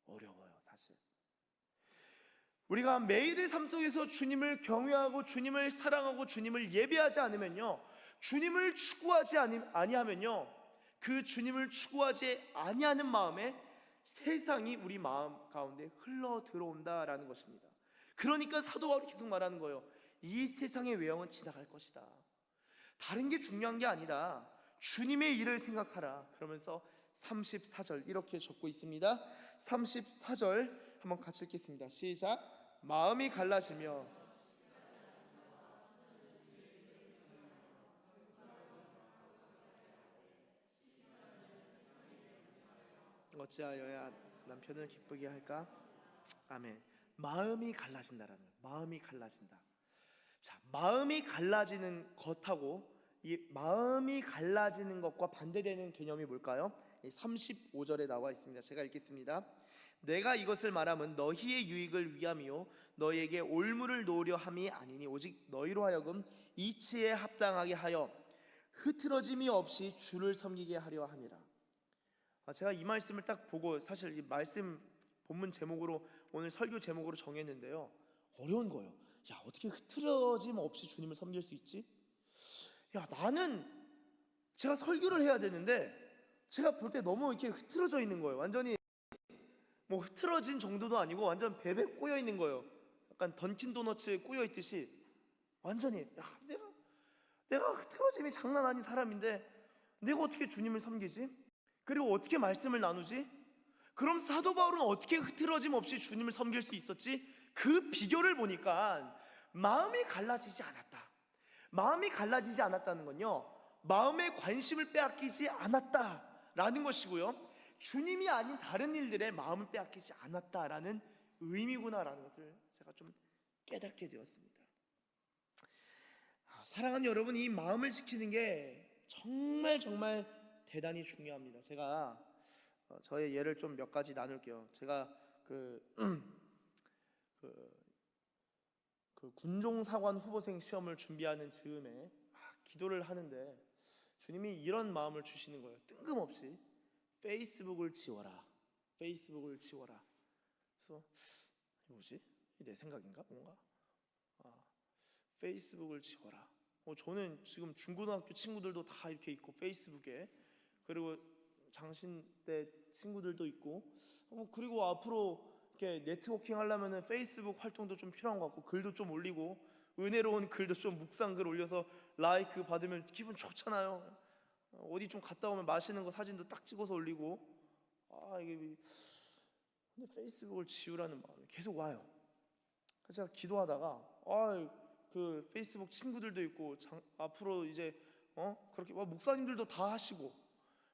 어려워요, 사실. 우리가 매일의 삶 속에서 주님을 경외하고 주님을 사랑하고 주님을 예배하지 않으면요, 주님을 추구하지 아니하면요, 그 주님을 추구하지 아니하는 마음에 세상이 우리 마음 가운데 흘러 들어온다라는 것입니다. 그러니까 사도 바울이 계속 말하는 거예요. 이 세상의 외형은 지나갈 것이다. 다른 게 중요한 게 아니다. 주님의 일을 생각하라. 그러면서 34절 이렇게 적고 있습니다. 34절 한번 같이 읽겠습니다. 시작. 마음이 갈라지며 어찌하여야 남편을 기쁘게 할까? 아멘. 마음이 갈라진다라는 거예요. 마음이 갈라진다. 자, 마음이 갈라지는 것하고 이 마음이 갈라지는 것과 반대되는 개념이 뭘까요? 35절에 나와 있습니다. 제가 읽겠습니다. 내가 이것을 말함은 너희의 유익을 위함이요 너희에게 올무를 놓으려 함이 아니니 오직 너희로 하여금 이치에 합당하게 하여 흐트러짐이 없이 주를 섬기게 하려 함이라. 제가 이 말씀을 딱 보고 사실 이 말씀 본문 제목으로 오늘 설교 제목으로 정했는데요, 어려운 거예요. 야, 어떻게 흐트러짐 없이 주님을 섬길 수 있지? 야, 나는 제가 설교를 해야 되는데 제가 볼 때 너무 이렇게 흐트러져 있는 거예요. 완전히 뭐 흐트러진 정도도 아니고 완전 베베 꼬여 있는 거예요. 약간 던킨 도너츠에 꼬여 있듯이 완전히. 야, 내가 흐트러짐이 장난 아닌 사람인데 내가 어떻게 주님을 섬기지? 그리고 어떻게 말씀을 나누지? 그럼 사도 바울은 어떻게 흐트러짐 없이 주님을 섬길 수 있었지? 그 비결을 보니까 마음이 갈라지지 않았다. 마음이 갈라지지 않았다는 건요, 마음의 관심을 빼앗기지 않았다라는 것이고요, 주님이 아닌 다른 일들에 마음을 빼앗기지 않았다라는 의미구나라는 것을 제가 좀 깨닫게 되었습니다. 사랑하는 여러분, 이 마음을 지키는 게 정말 대단히 중요합니다. 제가 저의 예를 좀 몇 가지 나눌게요. 제가 군종사관 후보생 시험을 준비하는 즈음에 기도를 하는데 주님이 이런 마음을 주시는 거예요. 뜬금없이 페이스북을 지워라. 페이스북을 지워라. 그래서 뭐지? 내 생각인가? 뭔가? 페이스북을 지워라. 저는 지금 중고등학교 친구들도 다 이렇게 있고 페이스북에, 그리고 장신 때 친구들도 있고, 그리고 앞으로 이렇게 네트워킹 하려면은 페이스북 활동도 좀 필요한 것 같고, 글도 좀 올리고, 은혜로운 글도 좀 묵상글 올려서 라이크 받으면 기분 좋잖아요. 어디 좀 갔다 오면 맛있는 거 사진도 딱 찍어서 올리고. 이게 근데 페이스북을 지우라는 마음이 계속 와요. 제가 기도하다가 그 페이스북 친구들도 있고 앞으로 이제 그렇게 목사님들도 다 하시고,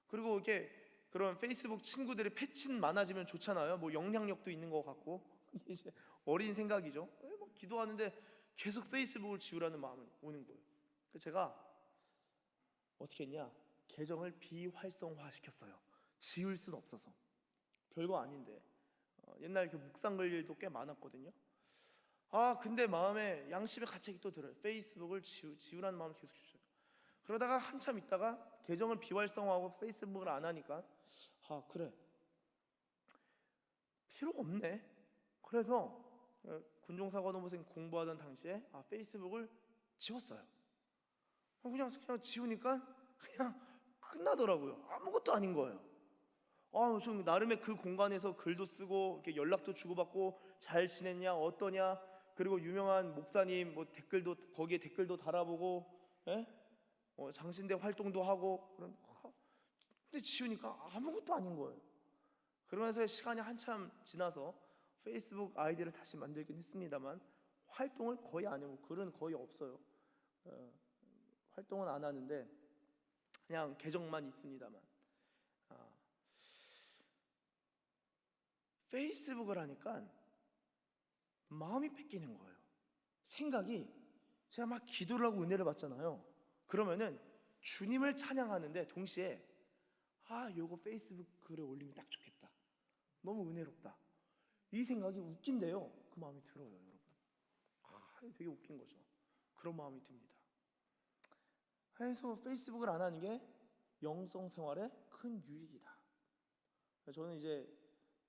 그리고 이렇게 그런 페이스북 친구들의 패친 많아지면 좋잖아요. 뭐 영향력도 있는 것 같고 이제 어린 생각이죠. 기도하는데 계속 페이스북을 지우라는 마음이 오는 거예요. 그래서 제가 어떻게 했냐? 계정을 비활성화 시켰어요. 지울 수는 없어서. 별거 아닌데. 옛날 그 묵상글일도 꽤 많았거든요. 근데 마음에 양심의 가책이 또 들어요. 페이스북을 지우라는 마음을 계속 주셔요. 그러다가 한참 있다가 계정을 비활성화하고 페이스북을 안 하니까 그래, 필요가 없네. 그래서 군종사관호보생 공부하던 당시에 페이스북을 지웠어요. 그냥 지우니까 그냥 끝나더라고요. 아무것도 아닌 거예요. 좀 나름의 그 공간에서 글도 쓰고 이렇게 연락도 주고받고 잘 지냈냐 어떠냐, 그리고 유명한 목사님 뭐 거기에 댓글도 달아보고, 장신대 활동도 하고. 근데 지우니까 아무것도 아닌 거예요. 그러면서 시간이 한참 지나서 페이스북 아이디를 다시 만들긴 했습니다만 활동을 거의 안 하고 글은 거의 없어요. 활동은 안 하는데 그냥 계정만 있습니다만. 페이스북을 하니까 마음이 뺏기는 거예요. 생각이, 제가 막 기도를 하고 은혜를 받잖아요. 그러면은 주님을 찬양하는데 동시에 요거 페이스북 글에 올리면 딱 좋겠다, 너무 은혜롭다, 이 생각이 웃긴데요, 그 마음이 들어요, 여러분. 되게 웃긴 거죠. 그런 마음이 듭니다. 그래서 페이스북을 안 하는 게 영성 생활에 큰 유익이다. 저는 이제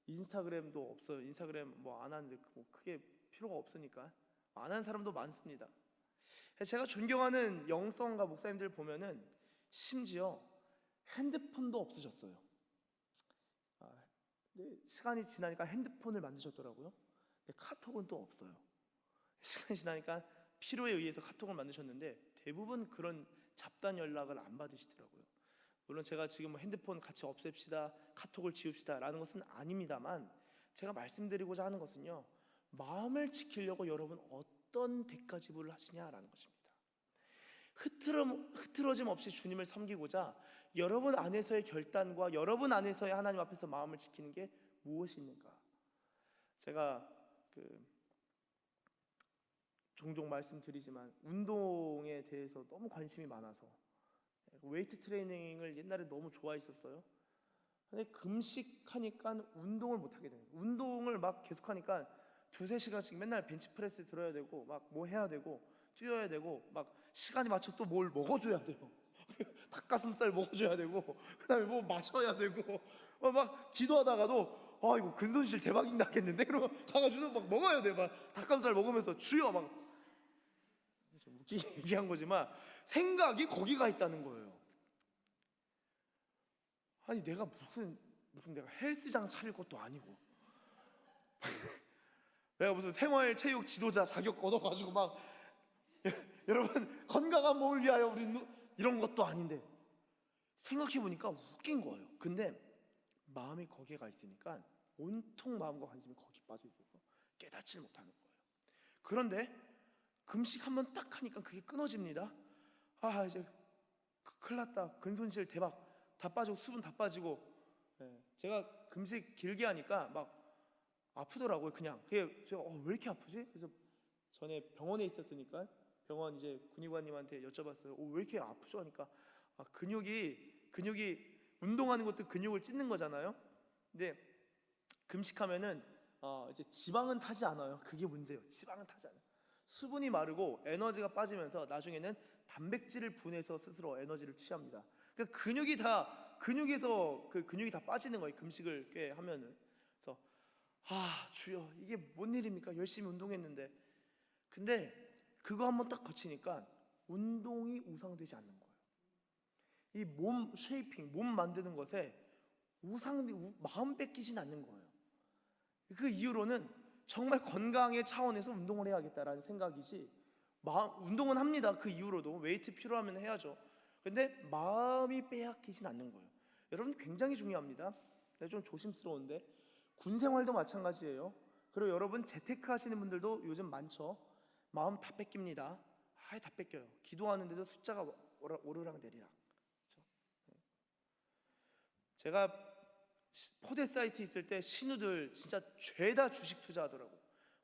인스타그램도 없어요. 인스타그램 뭐 안 하는데 뭐 크게 필요가 없으니까 안 하는 사람도 많습니다. 제가 존경하는 영성가 목사님들 보면은 심지어 핸드폰도 없으셨어요. 근데 시간이 지나니까 핸드폰을 만드셨더라고요. 근데 카톡은 또 없어요. 시간이 지나니까 필요에 의해서 카톡을 만드셨는데 대부분 그런 잡단 연락을 안 받으시더라고요. 물론 제가 지금 핸드폰 같이 없앱시다, 카톡을 지웁시다 라는 것은 아닙니다만, 제가 말씀드리고자 하는 것은요, 마음을 지키려고 여러분 어떤 대가 지불을 하시냐라는 것입니다. 흐트러짐 없이 주님을 섬기고자 여러분 안에서의 결단과 여러분 안에서의 하나님 앞에서 마음을 지키는 게 무엇이 있는가? 제가 종종 말씀드리지만 운동에 대해서 너무 관심이 많아서 웨이트 트레이닝을 옛날에 너무 좋아했었어요. 근데 금식하니까 운동을 못 하게 돼요. 운동을 막 계속하니까 2-3시간씩 맨날 벤치프레스 들어야 되고 막 뭐 해야 되고 뛰어야 되고 막 시간이 맞춰서 또 뭘 먹어줘야 돼요. 닭가슴살 먹어줘야 되고 그다음에 뭐 마셔야 되고 막 기도하다가도 이거 근손실 대박이 나겠는데, 그러면 가가지고 막 먹어야 돼. 막 닭가슴살 먹으면서 주여 막, 좀 웃기게 얘기한 거지만 생각이 거기 가 있다는 거예요. 아니 내가 무슨 내가 헬스장 차릴 것도 아니고 내가 무슨 생활체육 지도자 자격 얻어가지고 막 여러분 건강한 몸을 위하여 우리 이런 것도 아닌데, 생각해보니까 웃긴 거예요. 근데 마음이 거기에 가 있으니까 온통 마음과 관심이 거기 빠져 있어서 깨닫지를 못하는 거예요. 그런데 금식 한번 딱 하니까 그게 끊어집니다. 이제 큰일 났다, 근손실 대박, 다 빠지고 수분 다 빠지고. 제가 금식 길게 하니까 막 아프더라고요. 그냥 그게 제가 왜 이렇게 아프지? 그래서 전에 병원에 있었으니까 병원 이제 군의관님한테 여쭤봤어요. 왜 이렇게 아프죠? 하니까 근육이 운동하는 것도 근육을 찢는 거잖아요. 근데 금식하면은 이제 지방은 타지 않아요. 그게 문제예요. 지방은 타지 않아요. 수분이 마르고 에너지가 빠지면서 나중에는 단백질을 분해서 스스로 에너지를 취합니다. 그러니까 근육에서 그 근육이 다 빠지는 거예요, 금식을 꽤 하면은. 그래서 주여, 이게 뭔 일입니까? 열심히 운동했는데. 근데 그거 한번 딱 거치니까 운동이 우상되지 않는 거예요. 이 몸 쉐이핑, 몸 만드는 것에 마음 뺏기진 않는 거예요. 그 이후로는 정말 건강의 차원에서 운동을 해야겠다라는 생각이지, 운동은 합니다. 그 이후로도 웨이트 필요하면 해야죠. 근데 마음이 빼앗기진 않는 거예요. 여러분 굉장히 중요합니다. 좀 조심스러운데 군 생활도 마찬가지예요. 그리고 여러분 재테크 하시는 분들도 요즘 많죠. 마음 다 뺏깁니다. 다 뺏겨요. 기도하는데도 숫자가 오르락 내리락. 제가 포대 사이트 있을 때 신우들 진짜 죄다 주식 투자하더라고.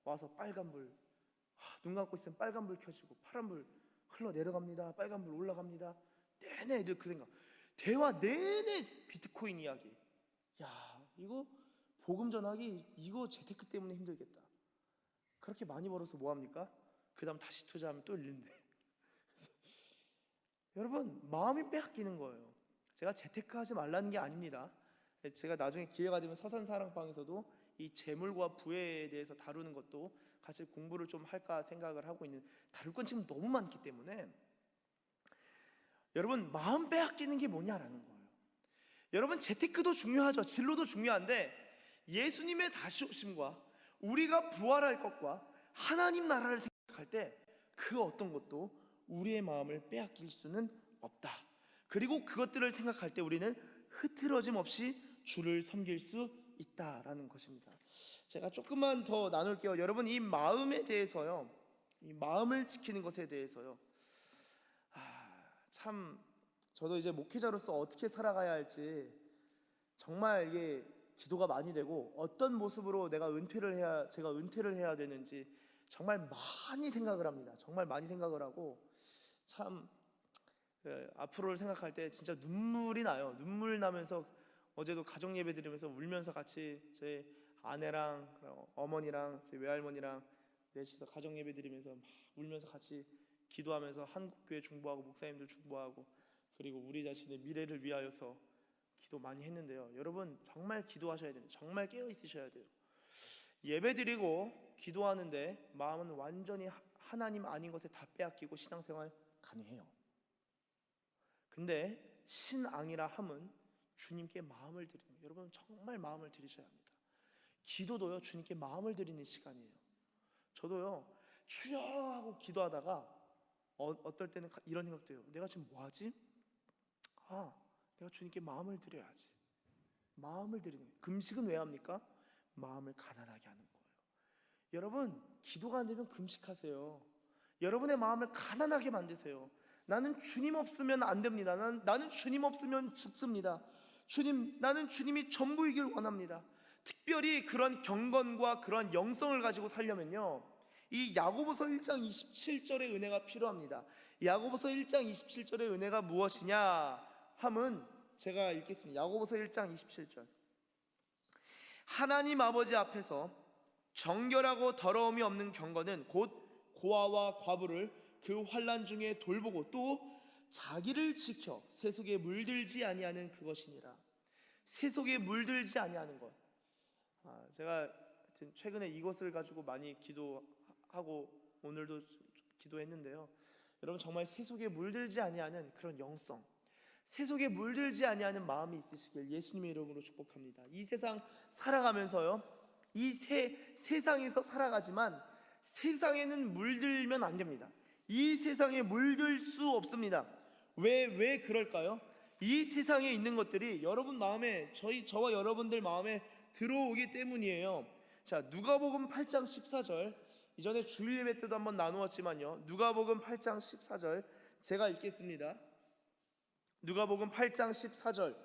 와서 빨간불, 눈 감고 있으면 빨간불 켜지고 파란불, 흘러내려갑니다. 빨간불 올라갑니다. 내내 애들 그 생각. 대화 내내 비트코인 이야기. 야, 이거 복음 전하기 이거 재테크 때문에 힘들겠다. 그렇게 많이 벌어서 뭐합니까? 그 다음 다시 투자하면 또 잃는데. 여러분, 마음이 빼앗기는 거예요. 제가 재테크 하지 말라는 게 아닙니다. 제가 나중에 기회가 되면 서산사랑방에서도 이 재물과 부에 대해서 다루는 것도 같이 공부를 좀 할까 생각을 하고 있는, 다룰 건 지금 너무 많기 때문에. 여러분, 마음 빼앗기는 게 뭐냐라는 거예요. 여러분, 재테크도 중요하죠. 진로도 중요한데 예수님의 다시 오심과 우리가 부활할 것과 하나님 나라를 생각할 때 그 어떤 것도 우리의 마음을 빼앗길 수는 없다. 그리고 그것들을 생각할 때 우리는 흐트러짐 없이 주를 섬길 수 있다라는 것입니다. 제가 조금만 더 나눌게요. 여러분, 이 마음에 대해서요, 이 마음을 지키는 것에 대해서요, 참 저도 이제 목회자로서 어떻게 살아가야 할지 정말 이게 기도가 많이 되고, 어떤 모습으로 제가 은퇴를 해야 되는지 정말 많이 생각을 합니다. 정말 많이 생각을 하고, 참 앞으로를 생각할 때 진짜 눈물이 나요. 눈물 나면서 어제도 가정 예배 드리면서 울면서 같이 제 아내랑 어머니랑 제 외할머니랑 넷이서 가정 예배 드리면서 막 울면서 같이 기도하면서 한국교회 중보하고 목사님들 중보하고, 그리고 우리 자신의 미래를 위하여서 기도 많이 했는데요. 여러분, 정말 기도하셔야 됩니다. 정말 깨어 있으셔야 돼요. 예배 드리고 기도하는데 마음은 완전히 하나님 아닌 것에 다 빼앗기고 신앙생활 가능해요. 근데 신앙이라 함은 주님께 마음을 드리는 거예요. 여러분, 정말 마음을 드리셔야 합니다. 기도도요, 주님께 마음을 드리는 시간이에요. 저도요, 주여 하고 기도하다가 어떨 때는 이런 생각도 해요. 내가 지금 뭐하지? 내가 주님께 마음을 드려야지. 마음을 드리는 거예요. 금식은 왜 합니까? 마음을 가난하게 하는 거예요. 여러분, 기도가 안 되면 금식하세요. 여러분의 마음을 가난하게 만드세요. 나는 주님 없으면 안 됩니다. 나는 주님 없으면 죽습니다. 나는 주님이 전부이길 원합니다. 특별히 그런 경건과 그런 영성을 가지고 살려면요, 이 야고보서 1장 27절의 은혜가 필요합니다. 야고보서 1장 27절의 은혜가 무엇이냐 함은 제가 읽겠습니다. 야고보서 1장 27절. 하나님 아버지 앞에서 정결하고 더러움이 없는 경건은 곧 고아와 과부를 그 환난 중에 돌보고 또 자기를 지켜 세속에 물들지 아니하는 그것이니라. 세속에 물들지 아니하는 것. 제가 최근에 이것을 가지고 많이 기도하고 오늘도 기도했는데요. 여러분, 정말 세속에 물들지 아니하는 그런 영성, 세속에 물들지 아니하는 마음이 있으시길 예수님의 이름으로 축복합니다. 이 세상 살아가면서요, 이 세상에서 살아가지만 세상에는 물들면 안 됩니다. 이 세상에 물들 수 없습니다. 왜 그럴까요? 이 세상에 있는 것들이 여러분 마음에, 저와 여러분들 마음에 들어오기 때문이에요. 자, 누가복음 8장 14절, 이전에 주일 예배 때도 한번 나누었지만요, 누가복음 8장 14절 제가 읽겠습니다. 누가복음 8장 14절.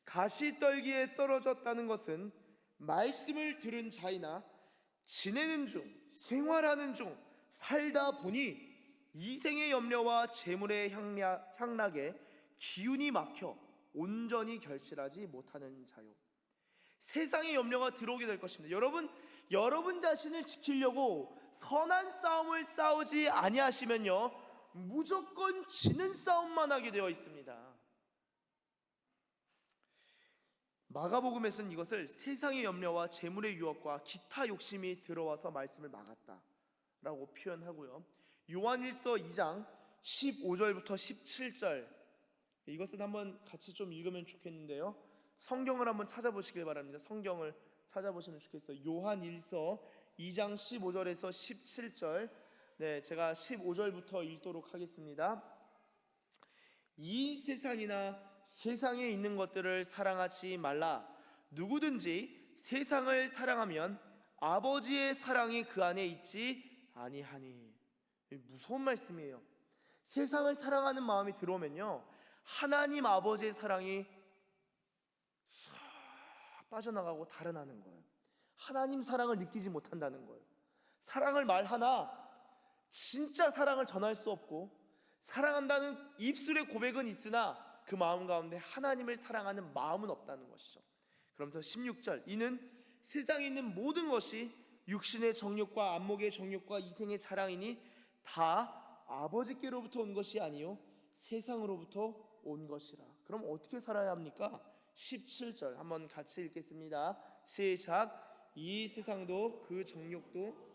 가시떨기에 떨어졌다는 것은 말씀을 들은 자이나 지내는 중, 생활하는 중 살다 보니 이생의 염려와 재물의 향락에 기운이 막혀 온전히 결실하지 못하는 자요. 세상의 염려가 들어오게 될 것입니다. 여러분 자신을 지키려고 선한 싸움을 싸우지 아니하시면요, 무조건 지는 싸움만 하게 되어 있습니다. 마가복음에서는 이것을 세상의 염려와 재물의 유혹과 기타 욕심이 들어와서 말씀을 막았다 라고 표현하고요, 요한일서 2장 15절부터 17절, 이것은 한번 같이 좀 읽으면 좋겠는데요, 성경을 한번 찾아보시길 바랍니다. 성경을 찾아보시면 좋겠어요. 요한일서 2장 15절에서 17절, 제가 15절부터 읽도록 하겠습니다. 이 세상이나 세상에 있는 것들을 사랑하지 말라. 누구든지 세상을 사랑하면 아버지의 사랑이 그 안에 있지 아니하니. 무서운 말씀이에요. 세상을 사랑하는 마음이 들어오면요, 하나님 아버지의 사랑이 빠져나가고 달아나는 거예요. 하나님 사랑을 느끼지 못한다는 거예요. 사랑을 말하나 진짜 사랑을 전할 수 없고, 사랑한다는 입술의 고백은 있으나 그 마음 가운데 하나님을 사랑하는 마음은 없다는 것이죠. 그러면서 16절, 이는 세상에 있는 모든 것이 육신의 정욕과 안목의 정욕과 이생의 자랑이니 다 아버지께로부터 온 것이 아니요 세상으로부터 온 것이라. 그럼 어떻게 살아야 합니까? 17절 한번 같이 읽겠습니다. 시작. 이 세상도 그 정욕도.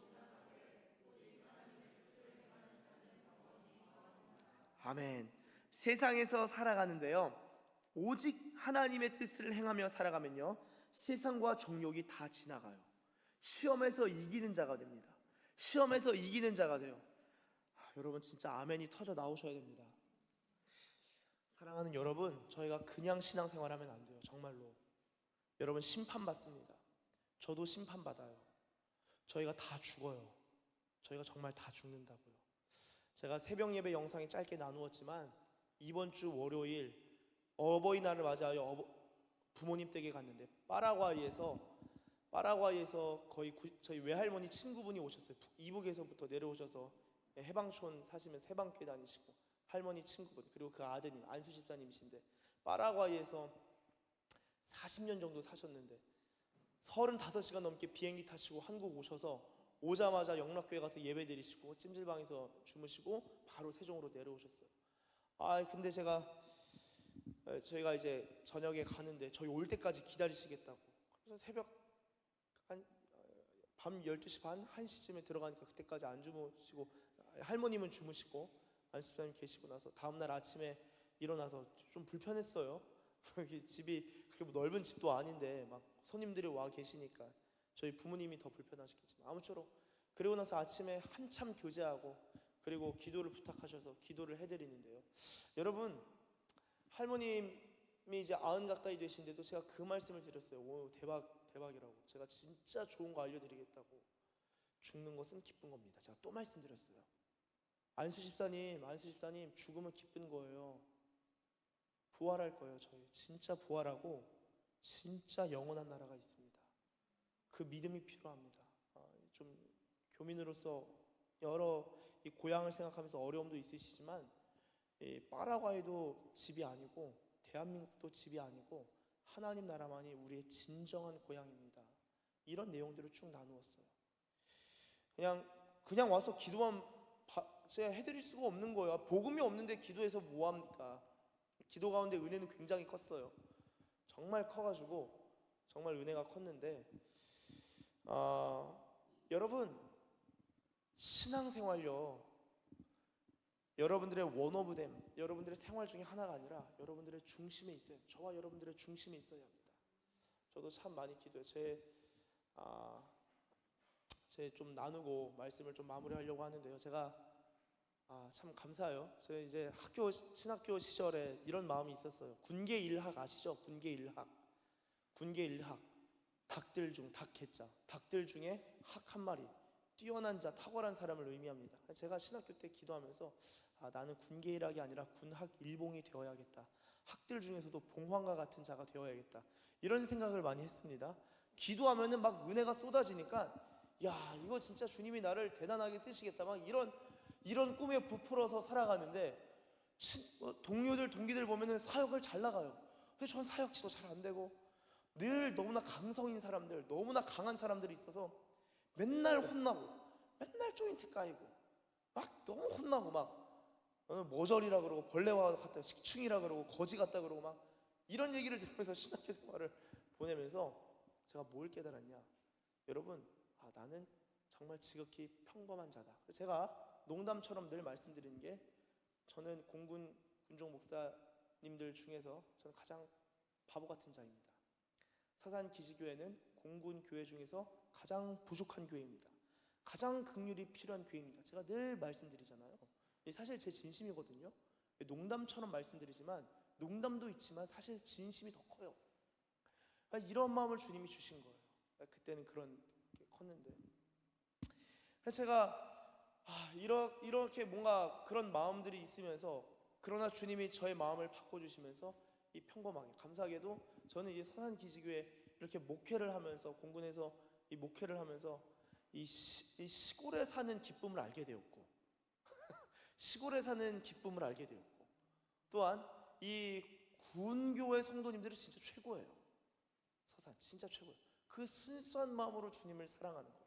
아멘. 세상에서 살아가는데요, 오직 하나님의 뜻을 행하며 살아가면요, 세상과 정욕이 다 지나가요. 시험에서 이기는 자가 됩니다. 시험에서 이기는 자가 돼요. 여러분 진짜 아멘이 터져 나오셔야 됩니다. 사랑하는 여러분, 저희가 그냥 신앙생활하면 안 돼요. 정말로 여러분 심판받습니다. 저도 심판받아요. 저희가 다 죽어요. 저희가 정말 다 죽는다고요. 제가 새벽 예배 영상에 짧게 나누었지만 이번 주 월요일 어버이날을 맞아요. 부모님 댁에 갔는데 파라과이에서 거의 저희 외할머니 친구분이 오셨어요. 이북에서부터 내려오셔서 해방촌 사시면서 해방교회 다니시고 할머니 친구분, 그리고 그 아드님 안수 집사님이신데 파라과이에서 40년 정도 사셨는데 35시간 넘게 비행기 타시고 한국 오셔서 오자마자 영락교회 가서 예배 드리시고 찜질방에서 주무시고 바로 세종으로 내려오셨어요. 근데 저희가 이제 저녁에 가는데 저희 올 때까지 기다리시겠다고. 그래서 새벽 밤 12시 반, 1시쯤에 들어가니까 그때까지 안 주무시고 할머님은 주무시고 안수사님 계시고 나서 다음날 아침에 일어나서 좀 불편했어요. 여기 집이 그렇게 뭐 넓은 집도 아닌데 막 손님들이 와 계시니까 저희 부모님이 더 불편하시겠지만 아무쪼록 그리고 나서 아침에 한참 교제하고 그리고 기도를 부탁하셔서 기도를 해드리는데요, 여러분 할머님이 이제 90 가까이 되신데도 제가 그 말씀을 드렸어요. 오, 대박이라고. 제가 진짜 좋은 거 알려드리겠다고. 죽는 것은 기쁜 겁니다. 제가 또 말씀드렸어요. 안수 집사님 죽으면 기쁜 거예요. 부활할 거예요. 저희 진짜 부활하고 진짜 영원한 나라가 있습니다. 그 믿음이 필요합니다. 좀 교민으로서 여러 이 고향을 생각하면서 어려움도 있으시지만 파라과이도 집이 아니고 대한민국도 집이 아니고 하나님 나라만이 우리의 진정한 고향입니다. 이런 내용들을 쭉 나누었어요. 그냥 와서 기도만 제가 해드릴 수가 없는 거예요. 복음이 없는데 기도해서 뭐합니까? 기도 가운데 은혜는 굉장히 컸어요. 정말 커가지고 정말 은혜가 컸는데 여러분 신앙생활요, 여러분들의 원오브댐, 여러분들의 생활 중에 하나가 아니라 여러분들의 중심에 있어요. 저와 여러분들의 중심에 있어야 합니다. 저도 참 많이 기도해요. 제 좀 나누고 말씀을 좀 마무리하려고 하는데요, 제가 참 감사해요. 제가 이제 신학교 시절에 이런 마음이 있었어요. 군계 일학 아시죠? 군계 일학. 닭들 중에 학 한 마리, 뛰어난 자, 탁월한 사람을 의미합니다. 제가 신학교 때 기도하면서 나는 군계 일학이 아니라 군학 일봉이 되어야겠다. 학들 중에서도 봉황과 같은 자가 되어야겠다. 이런 생각을 많이 했습니다. 기도하면은 막 은혜가 쏟아지니까 야, 이거 진짜 주님이 나를 대단하게 쓰시겠다. 막 이런 꿈에 부풀어서 살아가는데 동기들 보면은 사역을 잘 나가요. 근데 전 사역지도 잘 안 되고 늘 너무나 강성인 사람들, 너무나 강한 사람들이 있어서 맨날 혼나고 맨날 조인트 까이고 막 너무 혼나고 막 머저리라 그러고 벌레와 같다, 식충이라 그러고 거지 같다 그러고 막 이런 얘기를 들으면서 신학교 생활을 보내면서 제가 뭘 깨달았냐, 여러분 나는 정말 지극히 평범한 자다. 제가 농담처럼 늘 말씀드리는 게 저는 공군 군종 목사님들 중에서 저는 가장 바보 같은 자입니다. 사산 기지교회는 공군 교회 중에서 가장 부족한 교회입니다. 가장 긍휼이 필요한 교회입니다. 제가 늘 말씀드리잖아요. 사실 제 진심이거든요. 농담처럼 말씀드리지만 농담도 있지만 사실 진심이 더 커요. 이런 마음을 주님이 주신 거예요. 그때는 그런 게 컸는데 제가 이렇게 뭔가 그런 마음들이 있으면서, 그러나 주님이 저의 마음을 바꿔주시면서 이 평범하게, 감사하게도 저는 이 서산기지교회 이렇게 목회를 하면서, 공군에서 이 목회를 하면서 이 시골에 사는 기쁨을 알게 되었고 시골에 사는 기쁨을 알게 되었고, 또한 이 군교회 성도님들이 진짜 최고예요. 서산 진짜 최고예요. 그 순수한 마음으로 주님을 사랑하는 것,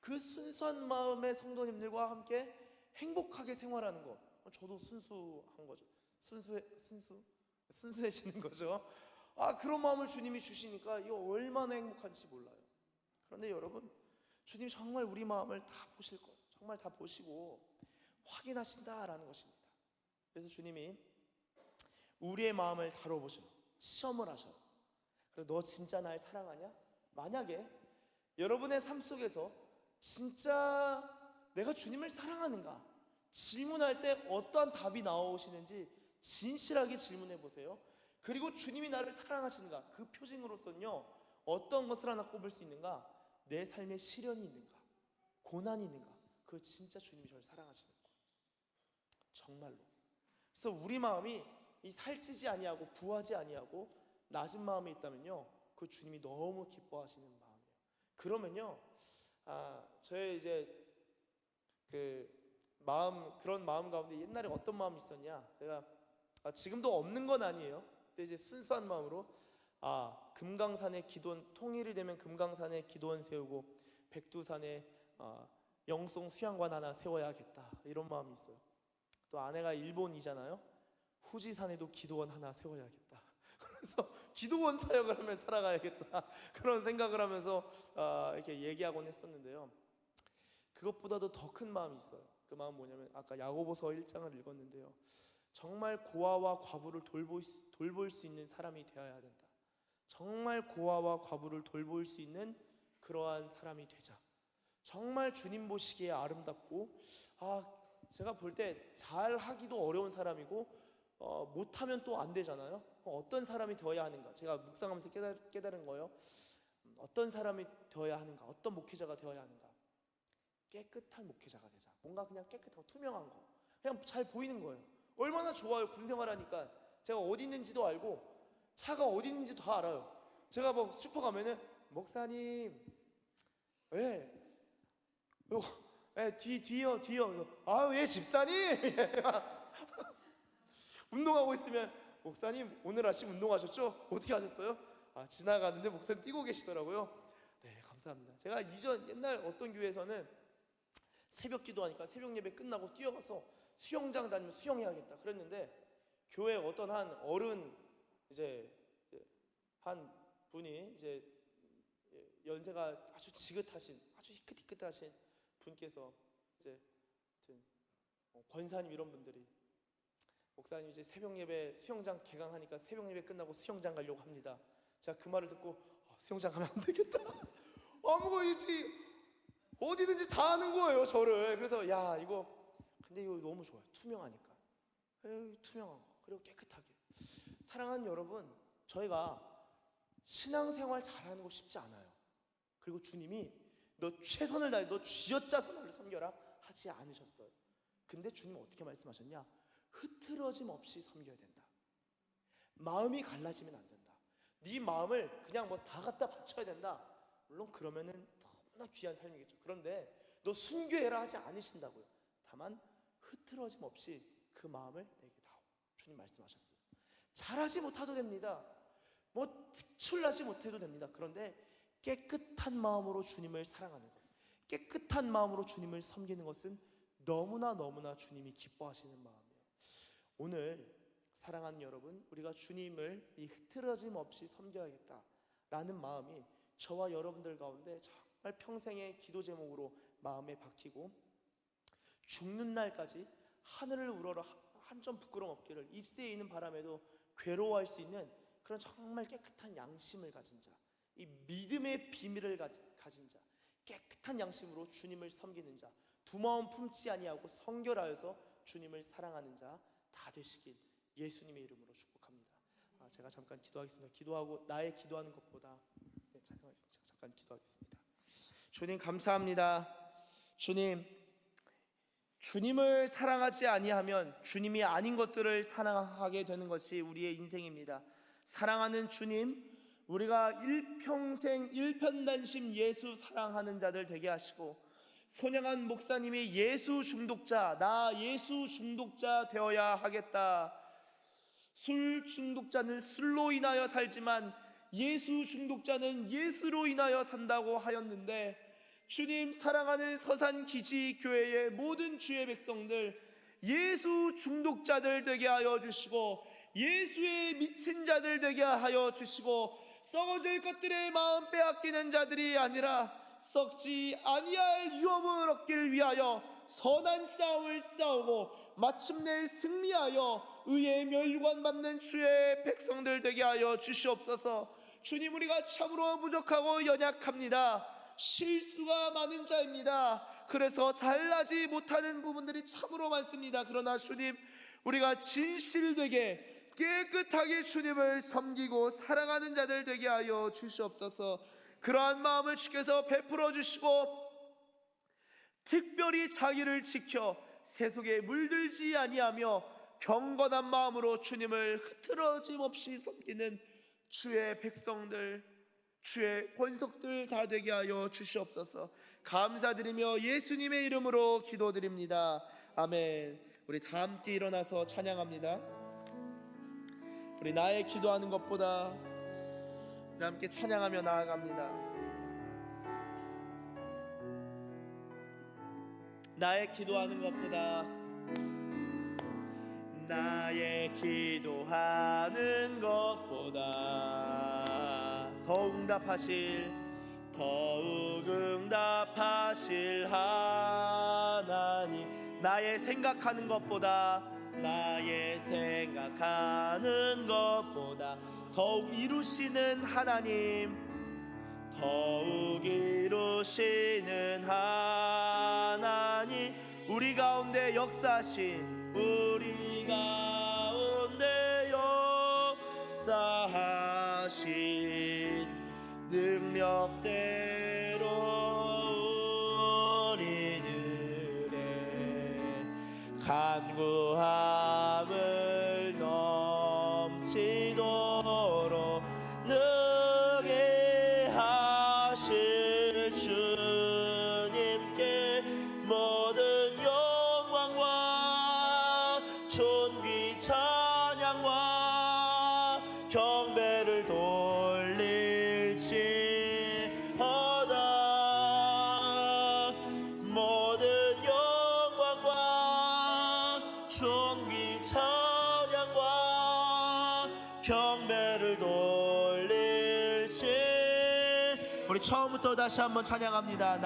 그 순수한 마음의 성도님들과 함께 행복하게 생활하는 것, 저도 순수한 거죠. 순수해지는 거죠. 그런 마음을 주님이 주시니까 이거 얼마나 행복한지 몰라요. 그런데 여러분, 주님 정말 우리 마음을 다 보실 거예요. 정말 다 보시고 확인하신다라는 것입니다. 그래서 주님이 우리의 마음을 다뤄보셔요. 시험을 하셔요. 그래서 너 진짜 날 사랑하냐? 만약에 여러분의 삶 속에서 진짜 내가 주님을 사랑하는가 질문할 때 어떠한 답이 나오시는지 진실하게 질문해 보세요. 그리고 주님이 나를 사랑하시는가, 그 표징으로서는요 어떤 것을 하나 꼽을 수 있는가? 내 삶에 시련이 있는가, 고난이 있는가, 그거 진짜 주님이 저를 사랑하시는 거예요. 정말로. 그래서 우리 마음이 이 살찌지 아니하고 부하지 아니하고 낮은 마음이 있다면요, 그 주님이 너무 기뻐하시는 마음이에요. 그러면요, 저의 이제 그런 마음 가운데 옛날에 어떤 마음이 있었냐, 제가 지금도 없는 건 아니에요. 근데 이제 순수한 마음으로 금강산에 기도원, 통일이 되면 금강산에 기도원 세우고 백두산에 영성 수양관 하나 세워야겠다, 이런 마음이 있어요. 또 아내가 일본이잖아요. 후지산에도 기도원 하나 세워야겠다. 그래서 기도원 사역을 하며 살아가야겠다, 그런 생각을 하면서 이렇게 얘기하곤 했었는데요. 그것보다도 더 큰 마음이 있어요. 그 마음은 뭐냐면 아까 야고보서 1장을 읽었는데요, 정말 고아와 과부를 돌볼 수 있는 사람이 되어야 된다. 정말 고아와 과부를 돌볼 수 있는 그러한 사람이 되자. 정말 주님 보시기에 아름답고 제가 볼 때 잘하기도 어려운 사람이고 못하면 또 안 되잖아요. 어떤 사람이 되어야 하는가, 제가 묵상하면서 깨달은 거예요. 어떤 사람이 되어야 하는가, 어떤 목회자가 되어야 하는가. 깨끗한 목회자가 되자. 뭔가 그냥 깨끗하고 투명한 거, 그냥 잘 보이는 거예요. 얼마나 좋아요. 군 생활하니까 제가 어디 있는지도 알고 차가 어디 있는지도 다 알아요. 제가 뭐 슈퍼 가면은 목사님, 뒤요. 예, 집사님. 운동하고 있으면 목사님 오늘 아침 운동하셨죠? 어떻게 하셨어요? 지나가는데 목사님 뛰고 계시더라고요. 네, 감사합니다. 제가 옛날 어떤 교회에서는 새벽 기도하니까 새벽 예배 끝나고 뛰어가서 수영장 다니면 수영해야겠다 그랬는데, 교회 어떤 한 어른 이제 한 분이 이제 연세가 아주 지긋하신, 아주 희끗희끗하신 분께서 이제 권사님 이런 분들이 목사님 이제 새벽 예배 수영장 개강하니까 새벽 예배 끝나고 수영장 가려고 합니다. 제가 그 말을 듣고 수영장 가면 안 되겠다. 아무거지 어디든지 다 하는 거예요, 저를. 그래서 근데 이거 너무 좋아요. 투명하니까. 투명한 거, 그리고 깨끗하게. 사랑하는 여러분, 저희가 신앙생활 잘하는 거 쉽지 않아요. 그리고 주님이 너 최선을 다해 너 쥐어짜서 나를 섬겨라 하지 않으셨어요. 근데 주님은 어떻게 말씀하셨냐? 흐트러짐 없이 섬겨야 된다. 마음이 갈라지면 안 된다. 네 마음을 그냥 뭐 다 갖다 바쳐야 된다. 물론 그러면은 너무나 귀한 삶이겠죠. 그런데 너 순교해라 하지 않으신다고요. 다만 흐트러짐 없이 그 마음을 내게 다오. 주님 말씀하셨어요. 잘하지 못해도 됩니다. 뭐 특출나지 못해도 됩니다. 그런데 깨끗한 마음으로 주님을 사랑하는 것, 깨끗한 마음으로 주님을 섬기는 것은 너무나 주님이 기뻐하시는 마음이에요. 오늘 사랑하는 여러분, 우리가 주님을 이 흐트러짐 없이 섬겨야겠다라는 마음이 저와 여러분들 가운데 정말 평생의 기도 제목으로 마음에 박히고, 죽는 날까지 하늘을 우러러 한 점 부끄럼 없기를 입새에 있는 바람에도 괴로워할 수 있는 그런 정말 깨끗한 양심을 가진 자, 이 믿음의 비밀을 가진 자, 깨끗한 양심으로 주님을 섬기는 자, 두 마음 품지 아니하고 성결하여서 주님을 사랑하는 자 다 되시길 예수님의 이름으로 축복합니다. 제가 잠깐 기도하겠습니다. 기도하고 나의 기도하는 것보다 잠깐 기도하겠습니다. 주님 감사합니다. 주님을 사랑하지 아니하면 주님이 아닌 것들을 사랑하게 되는 것이 우리의 인생입니다. 사랑하는 주님, 우리가 일평생 일편단심 예수 사랑하는 자들 되게 하시고, 손양한 목사님이 예수 중독자, 나 예수 중독자 되어야 하겠다. 술 중독자는 술로 인하여 살지만 예수 중독자는 예수로 인하여 산다고 하였는데, 주님 사랑하는 서산기지교회의 모든 주의 백성들 예수 중독자들 되게 하여 주시고, 예수의 미친 자들 되게 하여 주시고, 썩어질 것들의 마음 빼앗기는 자들이 아니라 썩지 아니할 유업을 얻기를 위하여 선한 싸움을 싸우고 마침내 승리하여 의의 멸류관 받는 주의 백성들 되게 하여 주시옵소서. 주님, 우리가 참으로 부족하고 연약합니다. 실수가 많은 자입니다. 그래서 잘나지 못하는 부분들이 참으로 많습니다. 그러나 주님, 우리가 진실되게 깨끗하게 주님을 섬기고 사랑하는 자들 되게 하여 주시옵소서. 그러한 마음을 주께서 베풀어 주시고, 특별히 자기를 지켜 세속에 물들지 아니하며 경건한 마음으로 주님을 흐트러짐 없이 섬기는 주의 백성들, 주의 권속들 다 되게 하여 주시옵소서. 감사드리며 예수님의 이름으로 기도드립니다. 아멘. 우리 다 함께 일어나서 찬양합니다. 우리 나의 기도하는 것보다 우리 함께 찬양하며 나아갑니다. 나의 기도하는 것보다, 나의 기도하는 것보다 더욱 응답하실 하나님, 나의 생각하는 것보다, 나의 생각하는 것보다 더욱 이루시는 하나님, 더욱 이루시는 하나님, 우리 가운데 역사하신, 우리 가운데 역사하신 능력대로 우리들의 간구함을 넘치도록 능히 하실 주님께 모든 영광과 존귀 찬양과 경배를 돌릴지어다. 모든 영광과 존귀 찬양과 경배를 돌릴지. 우리 처음부터 다시 한번 찬양합니다.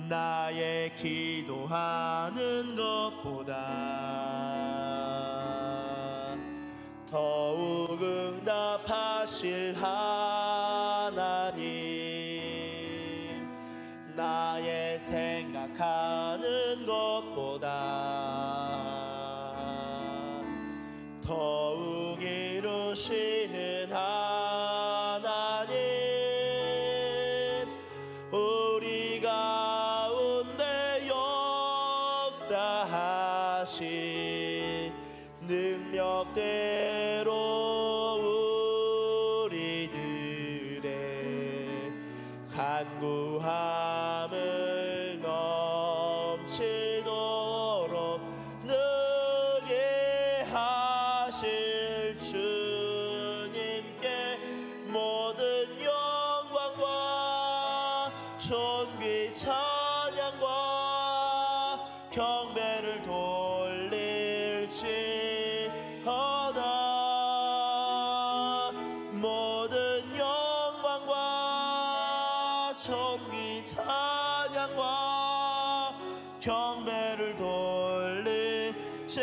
나의 기도하는 것보다 더욱 응답하실 하나님, 나의 생각하는 것보다 더욱 이루시는 하나님, 우리 가운데 역사하신 능력대로 우리들의 간구함을 넘치도록 능히 하실 주님께 모든 영광과 존귀 찬양과 경배를 돌릴지어다. 모든 영광과 존귀 찬양과 경배를 돌릴지어다.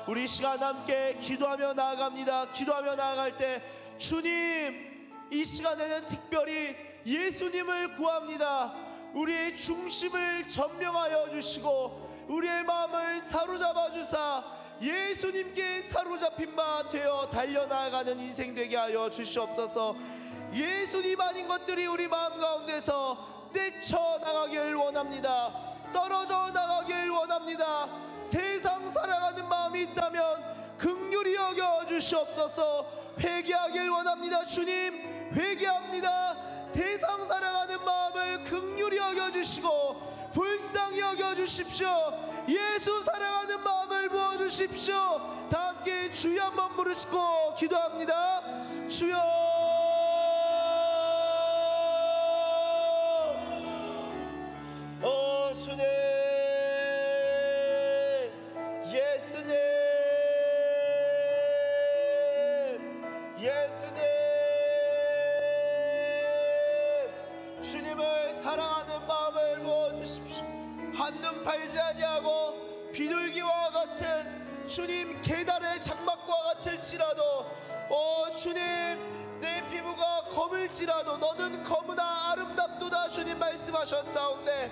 우리 시간 함께 기도하며 나아갑니다. 기도하며 나아갈 때 주님, 이 시간에는 특별히 예수님을 구합니다. 우리의 중심을 점령하여 주시고 우리의 마음을 사로잡아 주사 예수님께 사로잡힌 바 되어 달려나가는 인생 되게 하여 주시옵소서. 예수님 아닌 것들이 우리 마음 가운데서 떼쳐나가길 원합니다. 떨어져 나가길 원합니다. 세상 살아가는 마음이 있다면 긍휼히 여겨 주시옵소서. 회개하길 원합니다. 주님, 회개합니다. 세상 사랑하는 마음을 긍휼히 여겨주시고 불쌍히 여겨주십시오. 예수 사랑하는 마음을 부어주십시오. 다 함께 주여 한번 부르시고 기도합니다. 주여. 주님, 예수님, 예수님, 주님을 사랑하는 마음을 부어주십시오. 한눈 팔지 아니하고 비둘기와 같은 주님 계달의 장막과 같을지라도 주님 내 피부가 검을지라도 너는 검으나 아름답도다 주님 말씀하셨사온데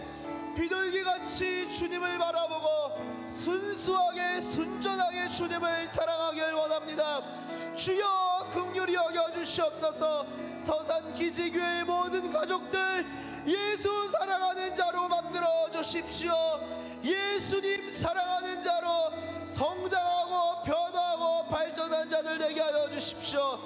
비둘기같이 주님을 바라보고 순수하게 순전하게 주님을 사랑하길 원합니다. 주여 긍휼히 여겨주시옵소서. 서산기지교회의 모든 가족들 예수 사랑하는 자로 만들어 주십시오. 예수님 사랑하는 자로 성장하고 변화하고 발전한 자들 되게 하여 주십시오.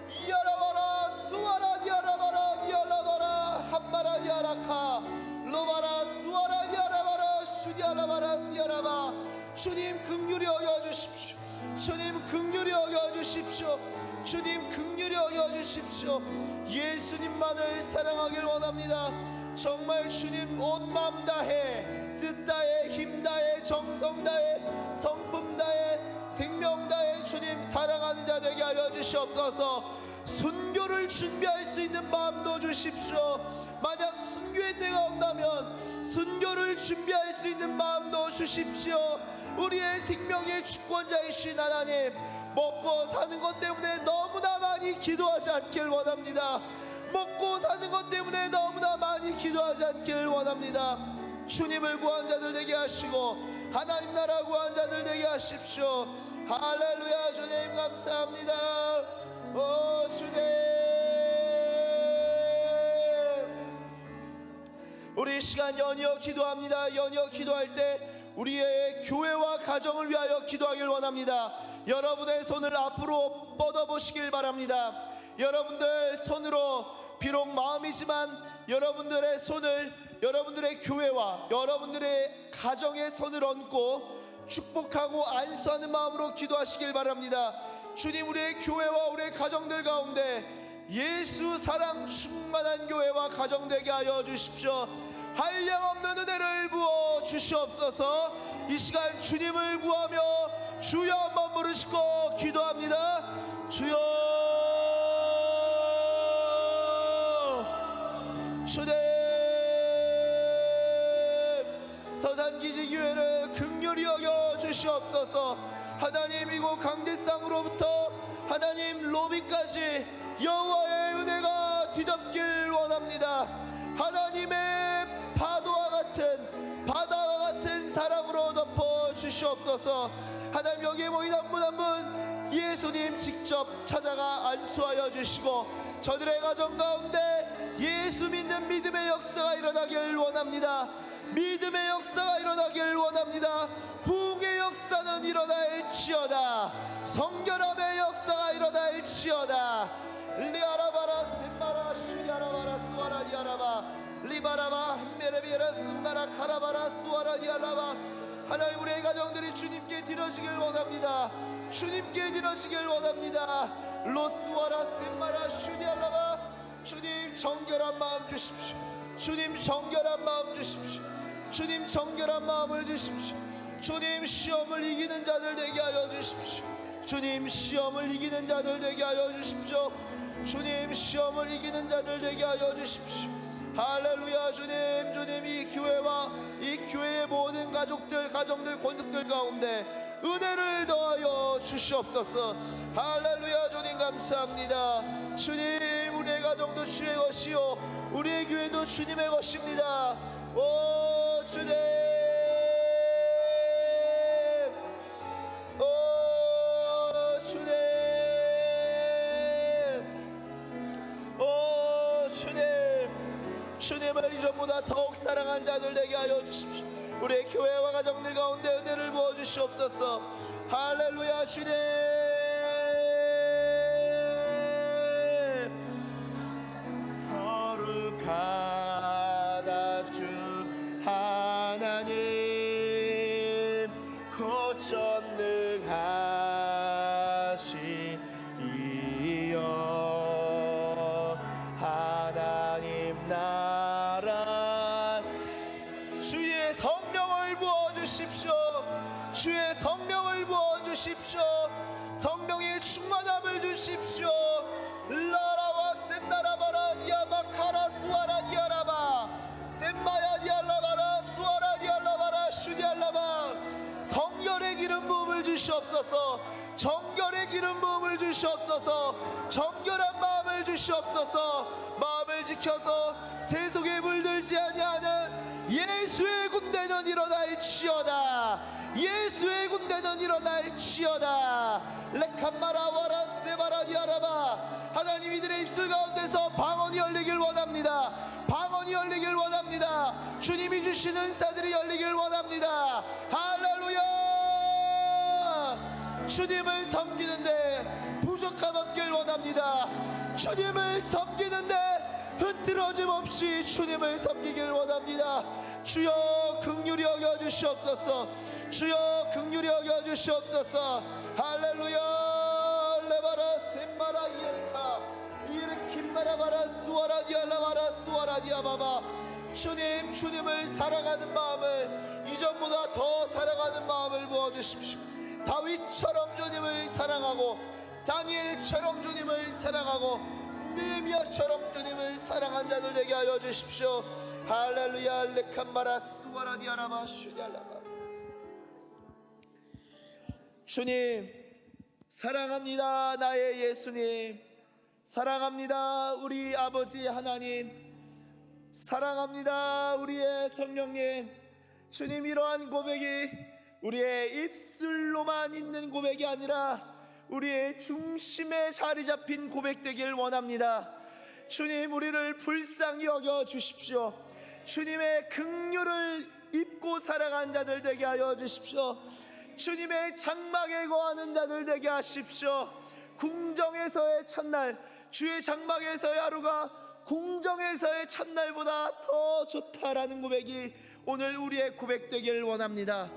이야라바라 수아라 니아라바라 니아라바라 한마라 니아라카 로바라 수아라 니아라바라 슈디아라바라 니아라바. 주님 긍휼히 여겨주십시오. 주님 긍휼히 여겨주십시오. 주님 긍휼히 여겨주십시오. 예수님만을 사랑하길 원합니다. 정말 주님 온 마음 다해 뜻 다해 힘 다해 정성 다해 성품 다해 생명 다해 주님 사랑하는 자 되게 하여 주시옵소서. 순교를 준비할 수 있는 마음도 주십시오. 만약 순교의 때가 온다면 순교를 준비할 수 있는 마음도 주십시오. 우리의 생명의 주권자이신 하나님, 먹고 사는 것 때문에 너무나 많이 기도하지 않길 원합니다. 먹고 사는 것 때문에 너무나 많이 기도하지 않길 원합니다. 주님을 구한 자들 되게 하시고 하나님 나라 구한 자들 되게 하십시오. 할렐루야. 주님 감사합니다. 오 주님, 우리 시간 연이어 기도합니다. 연이어 기도할 때 우리의 교회와 가정을 위하여 기도하길 원합니다. 여러분의 손을 앞으로 뻗어보시길 바랍니다. 여러분들 손으로 비록 마음이지만 여러분들의 손을 여러분들의 교회와 여러분들의 가정의 손을 얹고 축복하고 안수하는 마음으로 기도하시길 바랍니다. 주님, 우리의 교회와 우리의 가정들 가운데 예수 사랑 충만한 교회와 가정 되게 하여 주십시오. 한량없는 은혜를 부어 주시옵소서. 이 시간 주님을 구하며 주여 한번 부르시고 기도합니다. 주여. 주님, 서산기지교회를 긍휼히 여겨 주시옵소서. 하나님, 이곳 강대상으로부터 하나님 로비까지 여호와의 은혜가 뒤덮길 원합니다. 하나님의 파도와 같은 바다와 같은 사랑으로 덮어 주시옵소서. 하나님, 여기에 모인 한 분 한 분 예수님 직접 찾아가 안수하여 주시고 저들의 가정 가운데 예수 믿는 믿음의 역사가 일어나길 원합니다. 믿음의 역사가 일어나길 원합니다. 부흥의 역사는 일어날지어다. 성결함의 역사가 일어날지어다. 리아라바라 셈마라 슈리아라바라 수아라 디아라바 리바라바 햄메레비라 순나라 카라바라 수아라 디아라바. 하나님, 우리의 가정들이 주님께 드려지길 원합니다. 주님께 드려지길 원합니다. 로스와라 셈마라 슈리아라바. 주님 정결한 마음 주십시오. 주님 정결한 마음 주십시오. 주님 정결한 마음을 주십시오. 주님 시험을 이기는 자들 되게 하여 주십시오. 주님 시험을 이기는 자들 되게 하여 주십시오. 주님 시험을 이기는 자들 되게 하여 주십시오. 할렐루야. 주님, 주님 이 교회와 이 교회의 모든 가족들, 가정들, 권속들 가운데 은혜를 더하여 주시옵소서. 할렐루야. 주님 감사합니다. 주님, 우리의 가정도 주의 것이요 우리의 교회도 주님의 것입니다. 오 주님, 오 주님, 오 주님, 주님을 이전보다 더욱 사랑한 자들 되게 하여 주십시오. 우리의 교회와 가정들 가운데 은혜를 부어 주시옵소서. 할렐루야. 주님, 주시옵소서. 정결한 마음을 주시옵소서. 마음을 지켜서 세속에 물들지 아니하는 예수의 군대는 일어날지어다. 예수의 군대는 일어날지어다. 레칸마라와라 세바라디아라바. 하나님, 이들의 입술 가운데서 방언이 열리길 원합니다. 방언이 열리길 원합니다. 주님이 주시는 은사들이 열리길 원합니다. 할렐루야. 주님을 섬기는데 부족함 없길 원합니다. 주님을 섬기는데 흐트러짐 없이 주님을 섬기길 원합니다. 주여 긍휼히 여겨 주시옵소서. 주여 긍휼히 여겨 주시옵소서. 할렐루야. 레바라 셈마라 이에르카 이르킴마라바라 수아라디알라바라 수아라디아바바. 주님, 주님을 사랑하는 마음을 이전보다 더 사랑하는 마음을 부어주십시오. 다윗처럼 주님을 사랑하고, 다니엘처럼 주님을 사랑하고, 느헤미야처럼 주님을 사랑한 자들 되게 하여 주십시오. 할렐루야. 레칸마라 수아라디아라바 슈디알라바. 주님 사랑합니다. 나의 예수님 사랑합니다. 우리 아버지 하나님 사랑합니다. 우리의 성령님. 주님, 이러한 고백이 우리의 입술로만 있는 고백이 아니라 우리의 중심에 자리 잡힌 고백되길 원합니다. 주님, 우리를 불쌍히 여겨 주십시오. 주님의 긍휼을 입고 살아간 자들 되게 하여 주십시오. 주님의 장막에 거하는 자들 되게 하십시오. 궁정에서의 첫날, 주의 장막에서의 하루가 궁정에서의 첫날보다 더 좋다라는 고백이 오늘 우리의 고백되길 원합니다.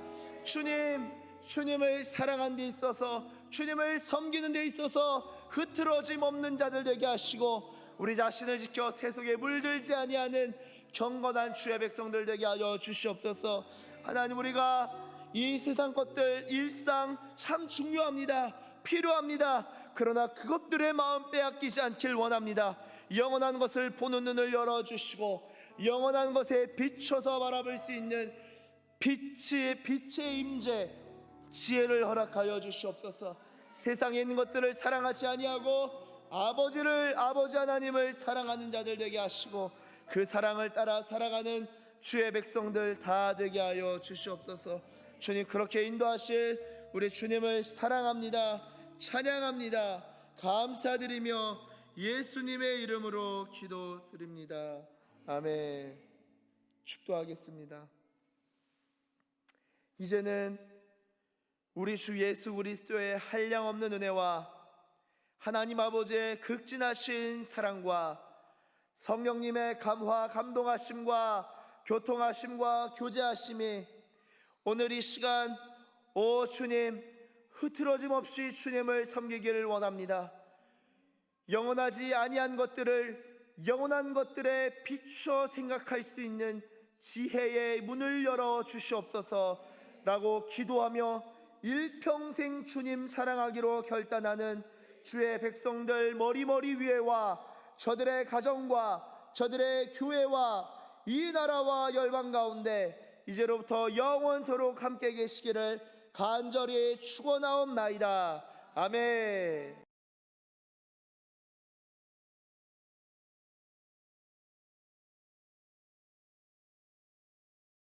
주님, 주님을 사랑한 데 있어서, 주님을 섬기는 데 있어서 흐트러짐 없는 자들 되게 하시고, 우리 자신을 지켜 세속에 물들지 아니하는 경건한 주의 백성들 되게 하여 주시옵소서. 하나님, 우리가 이 세상 것들, 일상 참 중요합니다. 필요합니다. 그러나 그것들의 마음 빼앗기지 않길 원합니다. 영원한 것을 보는 눈을 열어주시고, 영원한 것에 비춰서 바라볼 수 있는 빛의 임재, 지혜를 허락하여 주시옵소서. 세상에 있는 것들을 사랑하지 아니하고 아버지 하나님을 사랑하는 자들 되게 하시고, 그 사랑을 따라 살아가는 주의 백성들 다 되게 하여 주시옵소서. 주님, 그렇게 인도하실 우리 주님을 사랑합니다. 찬양합니다. 감사드리며 예수님의 이름으로 기도드립니다. 아멘. 축도하겠습니다. 이제는 우리 주 예수 그리스도의 한량없는 은혜와 하나님 아버지의 극진하신 사랑과 성령님의 감화 감동하심과 교통하심과 교제하심이 오늘 이 시간, 오 주님, 흐트러짐 없이 주님을 섬기기를 원합니다. 영원하지 아니한 것들을 영원한 것들에 비추어 생각할 수 있는 지혜의 문을 열어 주시옵소서 라고 기도하며 일평생 주님 사랑하기로 결단하는 주의 백성들 머리머리 위에와 저들의 가정과 저들의 교회와 이 나라와 열방 가운데 이제로부터 영원토록 함께 계시기를 간절히 축원하옵나이다. 아멘.